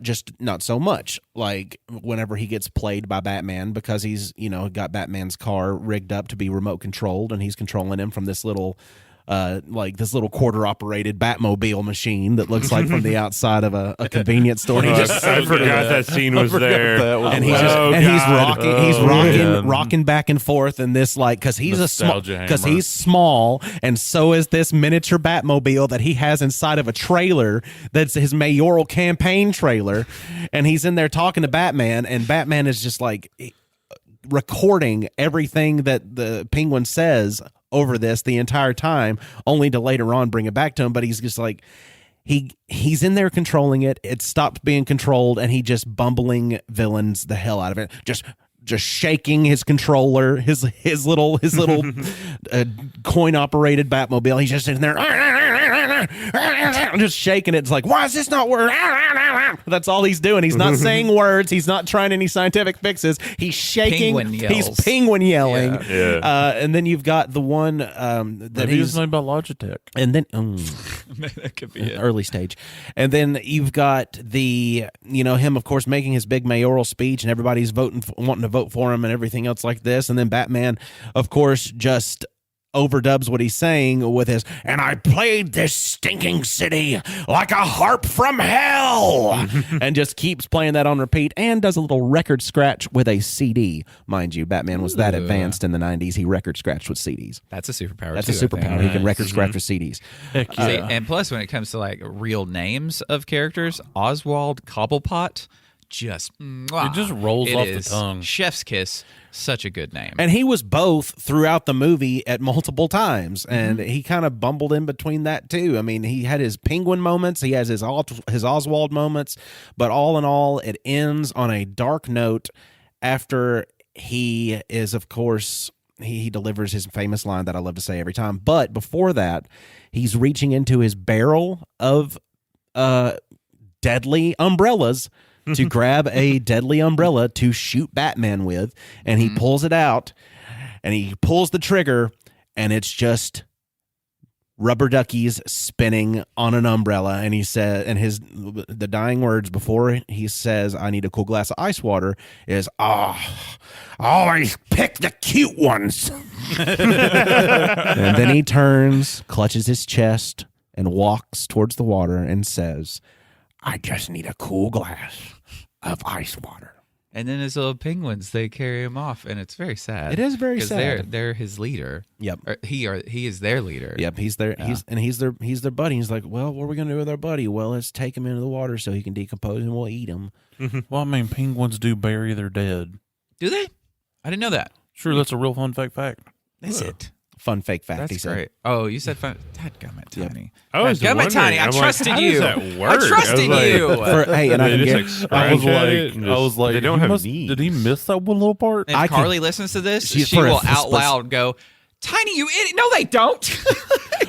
just not so much. Like whenever he gets played by Batman because he's got Batman's car rigged up to be remote controlled, and he's controlling him from this little quarter operated Batmobile machine that looks like from the outside of a convenience store. I forgot that scene was there, and he's rocking back and forth in this because he's small, and so is this miniature Batmobile that he has inside of a trailer that's his mayoral campaign trailer, and he's in there talking to Batman, and Batman is just like recording everything that the Penguin says over this the entire time, only to later on bring it back to him. But he's just like he's in there controlling it. It stopped being controlled, and he just bumbling villains the hell out of it. Just shaking his controller, his little coin operated Batmobile. He's just sitting there just shaking it. It's like, why is this not working? That's all he's doing. He's not saying words. He's not trying any scientific fixes. He's shaking. Penguin yells. He's penguin yelling. Yeah. And then you've got the one that Maybe he's it's made by Logitech. and then That could be it. early stage. And then you've got him, of course, making his big mayoral speech, and everybody's wanting to vote for him and everything else like this. And then Batman, of course, just overdubs what he's saying with his, and I played this stinking city like a harp from hell, and just keeps playing that on repeat, and does a little record scratch with a CD. Mind you, Batman was that advanced in the 90s. He record scratched with CDs. That's a superpower. That's too, a I think. superpower. He can record scratch with CDs. Heck See, yeah. and plus, when it comes to like real names of characters, Oswald Cobblepot, just It just rolls off the tongue. Chef's kiss. Such a good name. And he was both throughout the movie at multiple times, and he kind of bumbled in between that too. I mean, he had his penguin moments, he has his Oswald moments, but all in all, it ends on a dark note after he is, of course, he delivers his famous line that I love to say every time. But before that, he's reaching into his barrel of deadly umbrellas to grab a deadly umbrella to shoot Batman with, and he pulls it out, and he pulls the trigger, and it's just rubber duckies spinning on an umbrella. And he said, and the dying words before he says, "I need a cool glass of ice water," is, always pick the cute ones." And then he turns, clutches his chest, and walks towards the water and says, "I just need a cool glass of ice water." And then his little penguins, they carry him off, and it's very sad. It is very 'Cause sad. They're his leader. Yep. Or he is their leader. Yep, he's their he's their buddy. He's like, "Well, what are we gonna do with our buddy? Well, let's take him into the water so he can decompose, and we'll eat him." Well, I mean, penguins do bury their dead. Do they? I didn't know that. Sure, that's a real fun fact. Is it? Fun fake fact. That's he said. great. Oh, you said fun. Dadgummit, Tiny. I was Dadgummit, wondering, Tiny. I I'm like, trusted how you. does that I work? trusted you. Hey, and I They can just, get. like, I was scratch at like, it and they don't have Did knees. he miss that one little part? If I can- Carly listens to this, She's she for a- will out loud go, "Tiny, you idiot!" No, they don't.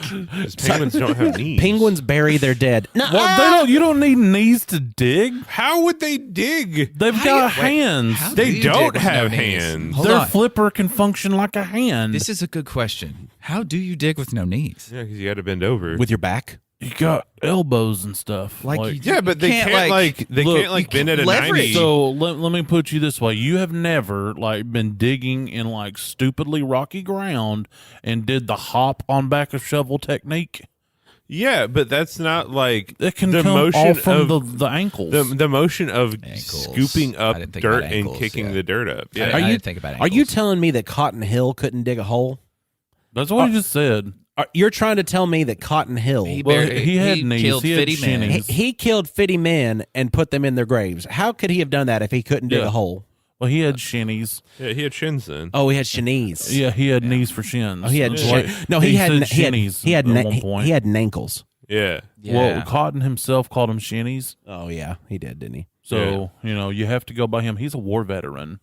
Because penguins don't have knees. Penguins bury their dead. No, Well, they don't. You don't need knees to dig. How would they dig? They've got hands. How do They you don't dig with no have knees? hands. Hold Their on. flipper can function like a hand. This is a good question. How do you dig with no knees? Yeah, because you got to bend over. with your back. You got elbows and stuff. Like you yeah, but they can't, can't like they look, can't like you bend at a leverage. 90. So let me put you this way: you have never like been digging in like stupidly rocky ground and did the hop on back of shovel technique. Yeah, but that's not like It can the come motion all from of the ankles. the motion of Ankles. scooping I up didn't think dirt about and ankles, kicking yeah. the dirt up. I Yeah, didn't- I didn't think about Are you ankles. telling me that Cotton Hill couldn't dig a hole? That's what I just said. You're trying to tell me that Cotton Hill He Well, buried- he had he knees. killed He had 50 men. shinnies. he killed 50 men and put them in their graves? How could he have done that if he couldn't dig Yeah. a hole? Well, he had shinnies. yeah, he had shins then. Oh, he had shinies. Yeah, he had knees for shins. Oh, he had Like, no. He had said he had shinnies he had at one point. he had nankles. Yeah, Well, Cotton himself called them shinnies. Oh yeah, he did, didn't he? So you have to go by him. He's a war veteran.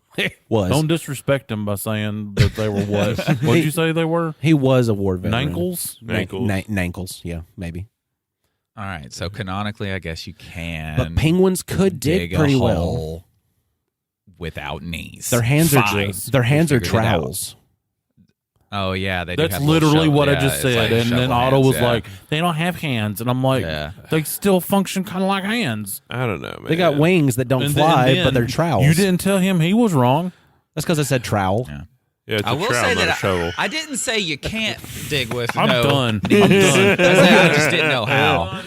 Was Don't disrespect him by saying that they were what? What'd you say they were? he was a war veteran? Nankles? ankles. Nankles. Yeah, maybe. All right, so canonically, I guess you can. But penguins could dig a pretty well. hole without knees. Their hands are Fine. their hands are We figured it out. trowels. Oh yeah, they. do That's have little literally shovel- what I yeah, just it's said. like And then shovel Otto hands, was yeah. like, they don't have hands. And I'm like, Yeah. they still function kind of like hands. I don't know, man. They got wings that don't And fly, then but they're trowels. You didn't tell him he was wrong. That's because I said trowel. Yeah. Yeah, it's I a will trowel, say not a that shovel. I didn't say you can't dig with. I'm no done. knees. I'm done. I just didn't know how.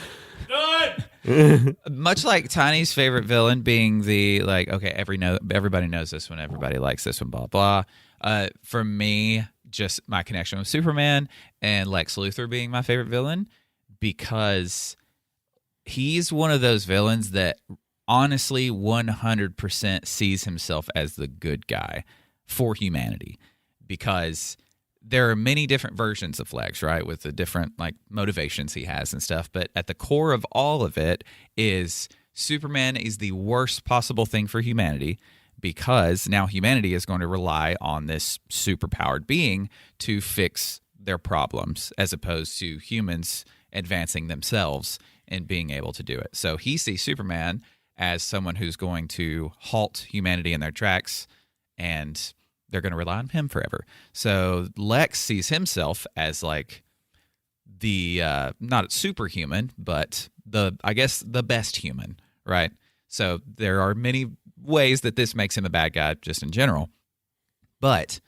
Much like Tiny's favorite villain being the like, okay, everybody knows this one, everybody likes this one, blah blah. For me, just my connection with Superman and Lex Luthor being my favorite villain because he's one of those villains that honestly 100% sees himself as the good guy for humanity because there are many different versions of Lex, right, with the different like motivations he has and stuff, but at the core of all of it is Superman is the worst possible thing for humanity because now humanity is going to rely on this superpowered being to fix their problems as opposed to humans advancing themselves and being able to do it. So he sees Superman as someone who's going to halt humanity in their tracks, and they're going to rely on him forever. So Lex sees himself as like the not superhuman, but I guess the best human, right? So there are many ways that this makes him a bad guy just in general. But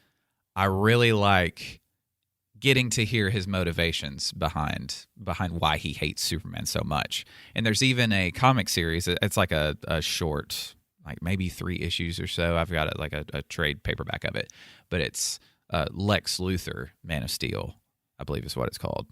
I really like getting to hear his motivations behind why he hates Superman so much. And there's even a comic series. It's like a short, like maybe 3 issues or so. I've got a trade paperback of it. But it's Lex Luthor, Man of Steel, I believe is what it's called.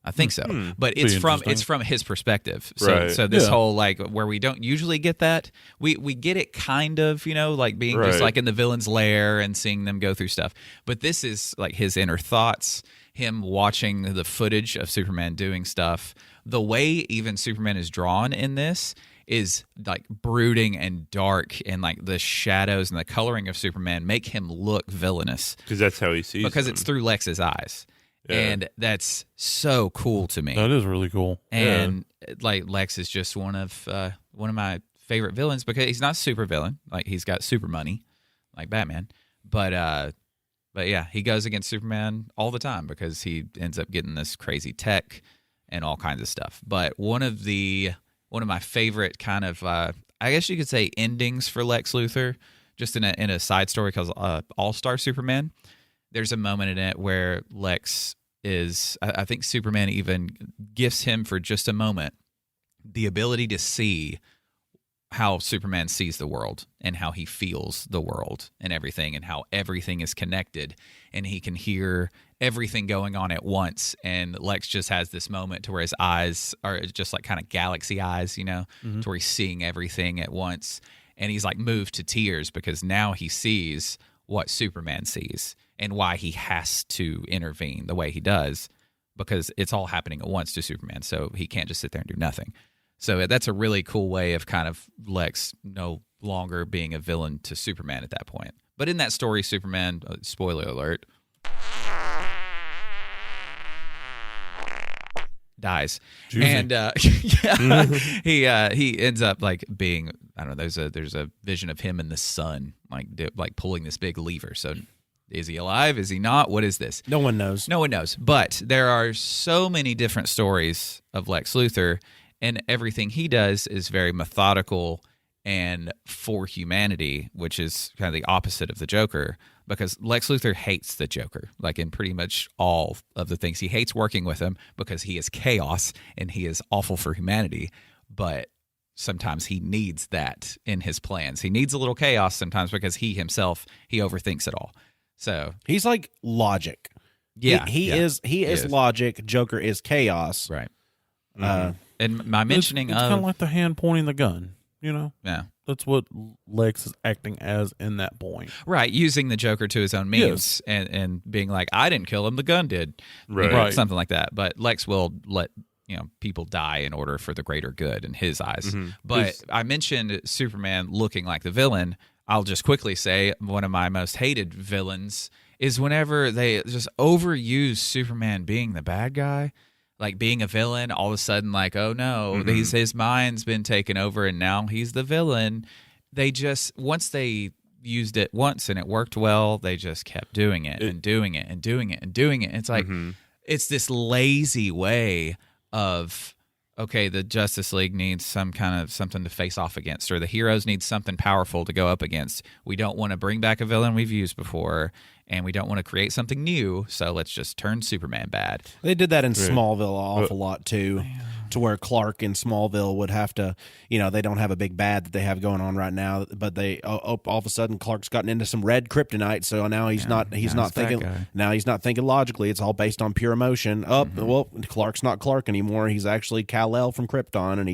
I think so, but it's from his perspective. So this whole like where we don't usually get that, we get it kind of, like being just like in the villain's lair and seeing them go through stuff. But this is like his inner thoughts, him watching the footage of Superman doing stuff. The way even Superman is drawn in this is like brooding and dark, and like the shadows and the coloring of Superman make him look villainous because that's how he sees. Because it's through Lex's eyes. Yeah. And that's so cool to me. That is really cool. And like Lex is just one of my favorite villains because he's not super villain. Like he's got super money, like Batman. But yeah, he goes against Superman all the time because he ends up getting this crazy tech and all kinds of stuff. But one of my favorite kind of I guess you could say endings for Lex Luthor, just in a side story called All-Star Superman. There's a moment in it where Lex is, I think Superman even gifts him for just a moment the ability to see how Superman sees the world and how he feels the world and everything and how everything is connected, and he can hear everything going on at once. And Lex just has this moment to where his eyes are just like kind of galaxy eyes, to where he's seeing everything at once. And he's like moved to tears because now he sees what Superman sees and why he has to intervene the way he does, because it's all happening at once to Superman. So he can't just sit there and do nothing. So that's a really cool way of kind of Lex no longer being a villain to Superman at that point. But in that story, Superman, spoiler alert, dies. Juicy. And he ends up like being, I don't know, there's a vision of him in the sun, like pulling this big lever. So is he alive? Is he not? What is this? No one knows. No one knows. But there are so many different stories of Lex Luthor, and everything he does is very methodical and for humanity, which is kind of the opposite of the Joker, because Lex Luthor hates the Joker, like in pretty much all of the things. He hates working with him because he is chaos and he is awful for humanity, but sometimes he needs that in his plans. He needs a little chaos sometimes because he himself, he overthinks it all. So he's like logic. Yeah, he is logic. Joker is chaos. Right. And my mentioning it's kind of like the hand pointing the gun. Yeah, that's what Lex is acting as in that point. Right, using the Joker to his own means, and being like, I didn't kill him, the gun did. Right. Something like that. But Lex will let people die in order for the greater good in his eyes. Mm-hmm. But I mentioned Superman looking like the villain. I'll just quickly say one of my most hated villains is whenever they just overuse Superman being the bad guy, like being a villain. All of a sudden, like, oh no, his mind's been taken over and now he's the villain. They just, once they used it once and it worked well, they just kept doing it and doing it and doing it and doing it. It's like, it's this lazy way of, okay, the Justice League needs some kind of something to face off against, or the heroes need something powerful to go up against. We don't want to bring back a villain we've used before, and we don't want to create something new, so let's just turn Superman bad. They did that in Smallville an awful lot, too, to where Clark in Smallville would have to, they don't have a big bad that they have going on right now, but they all of a sudden Clark's gotten into some red kryptonite, so now he's not thinking logically. It's all based on pure emotion. Well, Clark's not Clark anymore. He's actually Kal-El from Krypton, and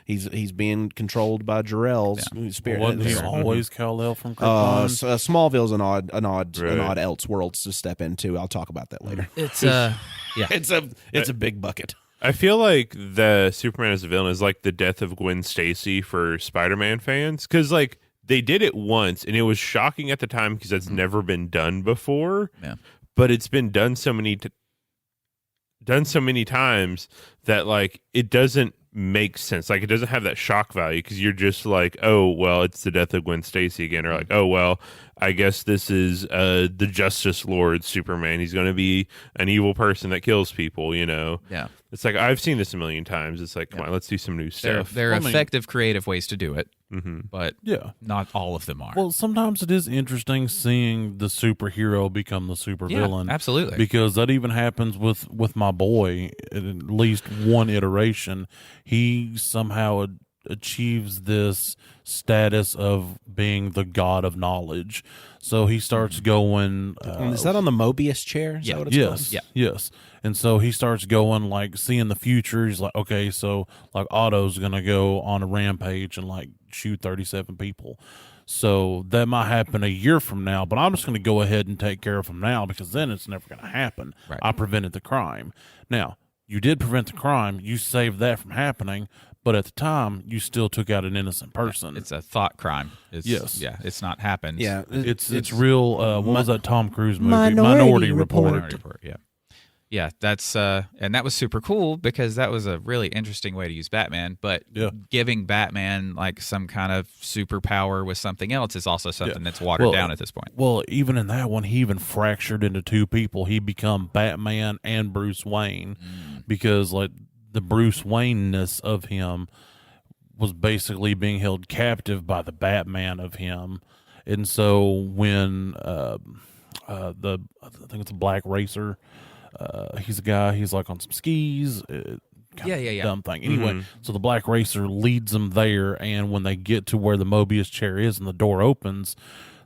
he's being controlled by Jor-El's spirit. Wasn't he always Kal-El from Krypton? Smallville's an odd else worlds to step into. I'll talk about that later. It's it's a big bucket. I feel like the Superman as a villain is like the death of Gwen Stacy for Spider-Man fans, because like they did it once and it was shocking at the time because that's never been done before. Yeah. But it's been done so many done so many times that like it doesn't make sense. Like it doesn't have that shock value because you're just like, oh well, it's the death of Gwen Stacy again, or like, oh well, I guess this is the Justice Lord Superman. He's going to be an evil person that kills people. Yeah. It's like I've seen this a million times. It's like, come on, let's do some new stuff. There are effective, creative ways to do it, but Yeah. not all of them are. Well, sometimes it is interesting seeing the superhero become the supervillain. absolutely. Because that even happens with my boy. At least one iteration, he somehow achieves this status of being the god of knowledge. So he starts going. Is that on the Mobius chair? Is that what it's Yes. called? Yes. And so he starts going, like, seeing the future. He's like, okay, so like Otto's gonna go on a rampage and like shoot 37 people. So that might happen a year from now, but I'm just going to go ahead and take care of him now because then it's never going to happen. Right. I prevented the crime. Now, you did prevent the crime. You saved that from happening, but at the time, you still took out an innocent person. It's a thought crime. Yes. Yeah, it's not happened. Yeah. It's real. What was that Tom Cruise movie? Minority Report. Minority Report, yeah. Yeah, that's and that was super cool because that was a really interesting way to use Batman, but Yeah. giving Batman like some kind of superpower with something else is also something that's watered down at this point. Well, even in that one, he even fractured into two people. He become Batman and Bruce Wayne because like the Bruce Wayne-ness of him was basically being held captive by the Batman of him. And so when I think it's a black racer, he's a guy, he's like on some skis. Dumb thing. Anyway, so the black racer leads them there, and when they get to where the Mobius chair is and the door opens,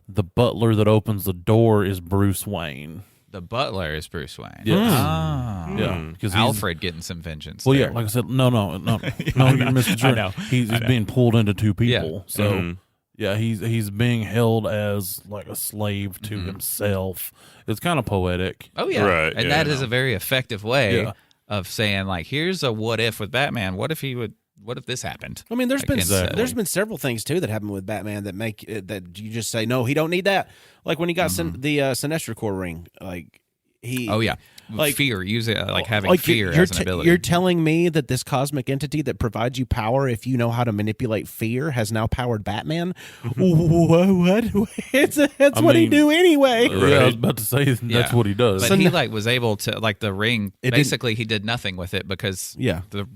the butler that opens the door is Bruce Wayne. The butler is Bruce Wayne. Yes. Ah. Yeah, because Alfred getting some vengeance. Well, there. yeah, like I said, no, you're misconstruing. I know. He's being pulled into two people. Yeah. So, yeah, he's being held as like a slave to himself. It's kind of poetic. Oh yeah, Right, and yeah, that I is know. a very effective way Yeah. of saying like, here's a what if with Batman. What if this happened? I mean, there's Like, been exactly. there's been several things too that happen with Batman that make that you just say no, he don't need that. Like when he got the Sinestro Corps ring, like he. Oh yeah, Like- fear. Use it like having Like fear you're as an ability. You're telling me that this cosmic entity that provides you power, if you know how to manipulate fear, has now powered Batman? What? That's what he mean, do anyway. Yeah, I was about to say that's Yeah. what he does. But he like was able to like the ring. It Basically, he did nothing with it because Yeah. the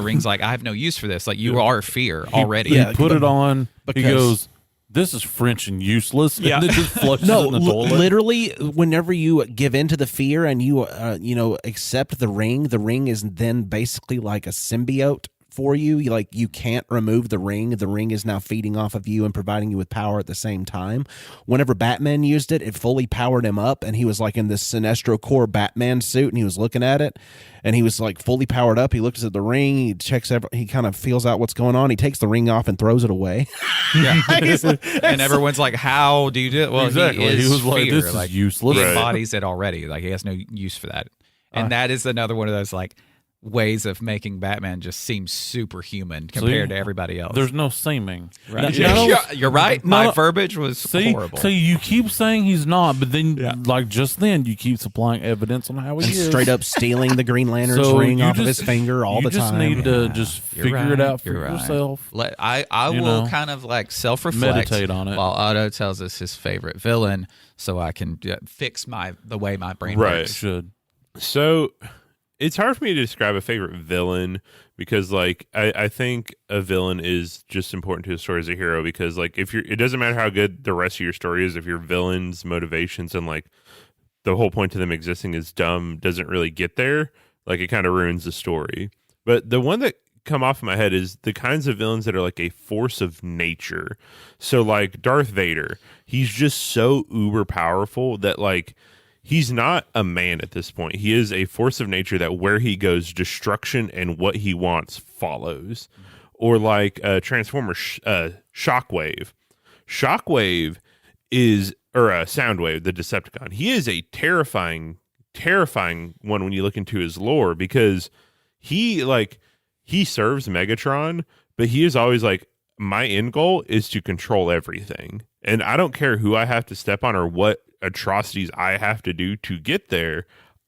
ring's like I have no use for this. Like you are fear already. He put it on. He because- goes, "This is French and useless." Yeah. And then just flushes No, it in the toilet. literally, whenever you give in to the fear and you accept the ring is then basically like a symbiote for you. You can't remove the ring. The ring is now feeding off of you and providing you with power at the same time. Whenever Batman used it, it fully powered him up, and he was like in this Sinestro Corps Batman suit, and he was looking at it, and he was like fully powered up. He looks at the ring, he checks, he kind of feels out what's going on. He takes the ring off and throws it away. Yeah. He's like- And everyone's like, "How do you do it?" Well, Exactly. he is He was like, fear. "This is like, useless." He Right. embodies it already. Like he has no use for that. And that is another one of those like ways of making Batman just seem superhuman compared to everybody else. There's no seeming. Right. Now- You're right. My verbiage was horrible. See, you keep saying he's not, but then, like just then, you keep supplying evidence on how he and is. straight up stealing the Green Lantern's So ring you off of just- his finger all you the time. just need to just You're figure right. it out for You're right. yourself. I You will know, kind of like self-reflect, meditate on it. while Otto tells us his favorite villain, so I can fix the way my brain Right. works. Should. So it's hard for me to describe a favorite villain because like I think a villain is just important to a story as a hero because like it doesn't matter how good the rest of your story is if your villain's motivations and like the whole point to them existing is dumb doesn't really get there, like it kind of ruins the story. But the one that come off in my head is the kinds of villains that are like a force of nature. So like Darth Vader, he's just so uber powerful that like he's not a man at this point. He is a force of nature that where he goes, destruction and what he wants follows. Or like Transformer Shockwave. Shockwave is, or Soundwave, the Decepticon. He is a terrifying one when you look into his lore because he serves Megatron, but he is always like, my end goal is to control everything. And I don't care who I have to step on or what atrocities I have to do to get there.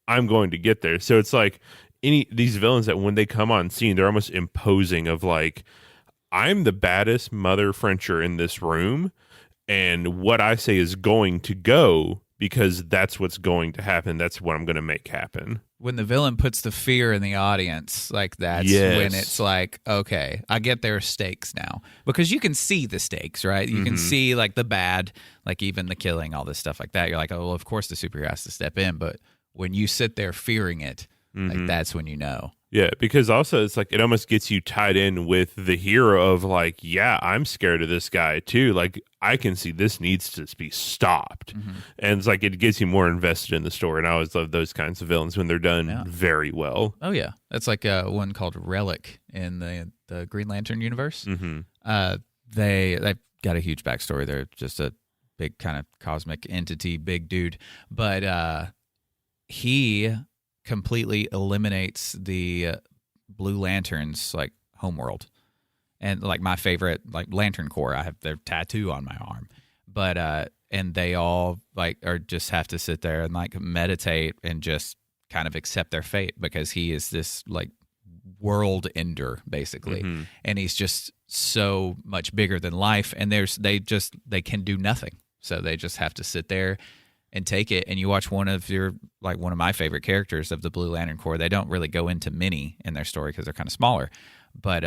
I'm going to get there. So it's like these villains that when they come on scene, they're almost imposing of like, I'm the baddest mother Frencher in this room, and what I say is going to go because that's what's going to happen. That's what I'm going to make happen. When the villain puts the fear in the audience, like that's when it's like, okay, I get there are stakes now. Because you can see the stakes, right? You can see like the bad, like even the killing, all this stuff like that. You're like, oh, well, of course the superhero has to step in. But when you sit there fearing it, like that's when you know. Yeah, because also it's like it almost gets you tied in with the hero of like, yeah, I'm scared of this guy too. Like I can see this needs to be stopped. And it's like it gets you more invested in the story. And I always love those kinds of villains when they're done very well. Oh, yeah. That's like one called Relic in the Green Lantern universe. They've got a huge backstory. They're just a big kind of cosmic entity, big dude. But he completely eliminates the Blue Lanterns like homeworld, and like my favorite like Lantern Corps, I have their tattoo on my arm, but and they all like are just have to sit there and like meditate and just kind of accept their fate because he is this like world ender basically, and he's just so much bigger than life, and they can do nothing, so they just have to sit there and take it. And you watch one of my favorite characters of the Blue Lantern Corps. They don't really go into many in their story because they're kind of smaller, but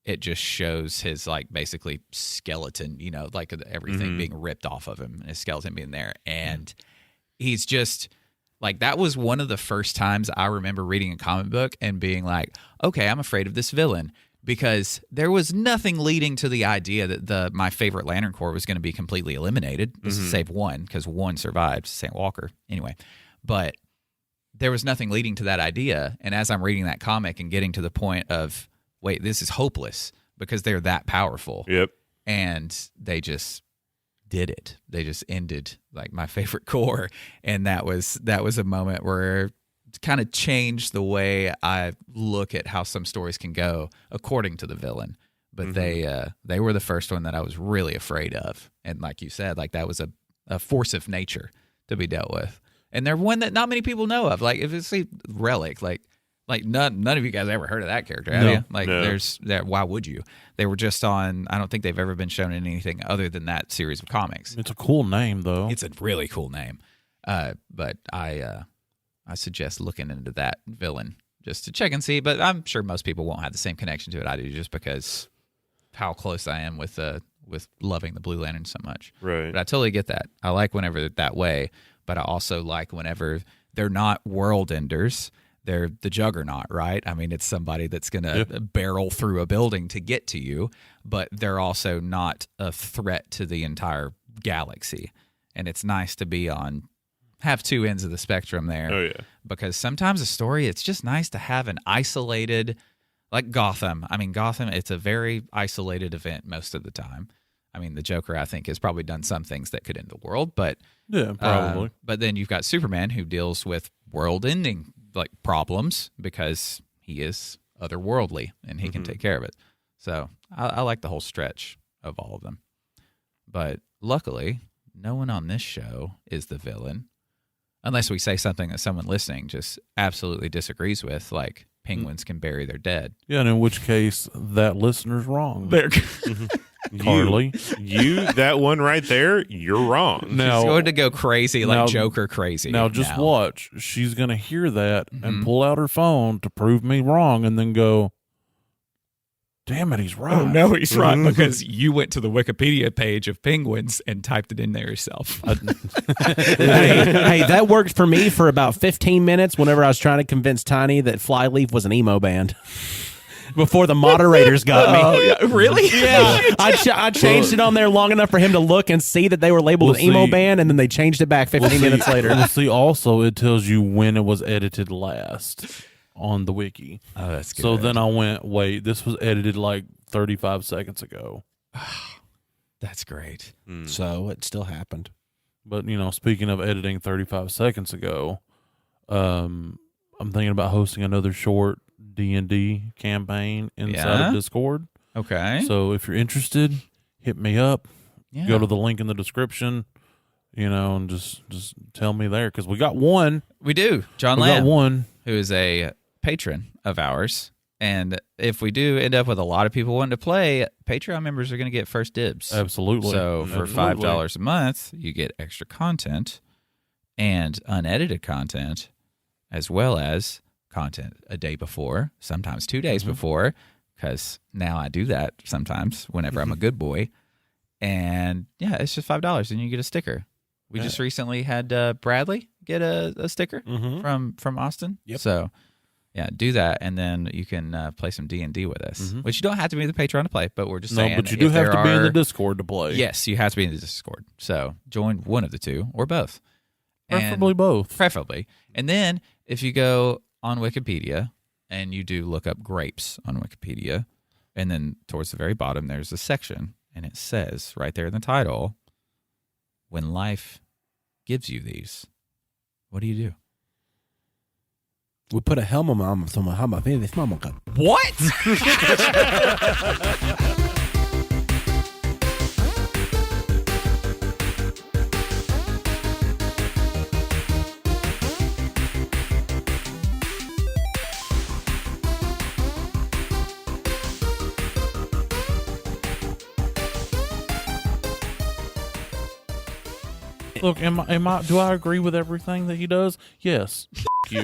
it just shows his like basically skeleton, like everything being ripped off of him and his skeleton being there. And he's just like, that was one of the first times I remember reading a comic book and being like, okay, I'm afraid of this villain. Because there was nothing leading to the idea that my favorite Lantern Corps was going to be completely eliminated, save one, because one survived, St. Walker. Anyway, but there was nothing leading to that idea. And as I'm reading that comic and getting to the point of, wait, this is hopeless because they're that powerful. Yep. And they just did it. They just ended like my favorite Corps. And that was a moment where kind of changed the way I look at how some stories can go according to the villain. But they were the first one that I was really afraid of. And like you said, like that was a force of nature to be dealt with. And they're one that not many people know of. Like if it's a Relic, like none of you guys ever heard of that character, have you? Like there's that. Why would you? They were just on. I don't think they've ever been shown in anything other than that series of comics. It's a cool name though. It's a really cool name. But I suggest looking into that villain just to check and see. But I'm sure most people won't have the same connection to it I do, just because how close I am with loving the Blue Lantern so much. Right. But I totally get that. I like whenever they're that way, but I also like whenever they're not world enders. They're the Juggernaut, right? I mean, it's somebody that's going to barrel through a building to get to you, but they're also not a threat to the entire galaxy. And it's nice to have two ends of the spectrum there. Oh, yeah. Because sometimes a story, it's just nice to have an isolated, like Gotham. I mean, Gotham, it's a very isolated event most of the time. I mean, the Joker, I think, has probably done some things that could end the world, but yeah, probably. But then you've got Superman, who deals with world-ending like problems because he is otherworldly and he can take care of it. So I like the whole stretch of all of them. But luckily, no one on this show is the villain, unless we say something that someone listening just absolutely disagrees with, like penguins can bury their dead. Yeah, and in which case that listener's wrong. Carly, that one right there, you're wrong. Now, she's going to go crazy, like Joker crazy. Now, just watch. She's going to hear that and pull out her phone to prove me wrong, and then go, damn it, he's right. Oh, no, he's right, because you went to the Wikipedia page of penguins and typed it in there yourself. hey, that worked for me for about 15 minutes whenever I was trying to convince Tiny that Flyleaf was an emo band. Before the moderators got me. Oh, yeah. Really? Yeah. I changed it on there long enough for him to look and see that they were labeled an emo band, and then they changed it back 15 minutes later. Well, see, also, it tells you when it was edited last on the wiki. Oh, that's good. So then I went, wait, this was edited like 35 seconds ago. That's great. So it still happened. But, speaking of editing 35 seconds ago, I'm thinking about hosting another short D&D campaign inside of Discord. Okay. So if you're interested, hit me up. Yeah. Go to the link in the description and just tell me there because we got one. We do. John We Lamb, got one. who is a patron of ours. And if we do end up with a lot of people wanting to play, Patreon members are going to get first dibs. Absolutely. So for Absolutely. $5 a month, you get extra content and unedited content, as well as content a day before, sometimes 2 days before, because now I do that sometimes whenever I'm a good boy. And yeah, it's just $5 and you get a sticker. We just recently had Bradley get a sticker from Austin. Yep. So yeah, do that, and then you can play some D&D with us, which you don't have to be in the Patreon to play, but we're just saying. No, but you do if have there to be in the are- Discord to play. Yes, you have to be in the Discord. So join one of the two or both. Preferably both. Preferably. And then if you go on Wikipedia and you do look up grapes on Wikipedia, and then towards the very bottom, there's a section, and it says right there in the title, when life gives you these, what do you do? We put a helmet on my favorite mama cup. What? Look, do I agree with everything that he does? Yes. F- you.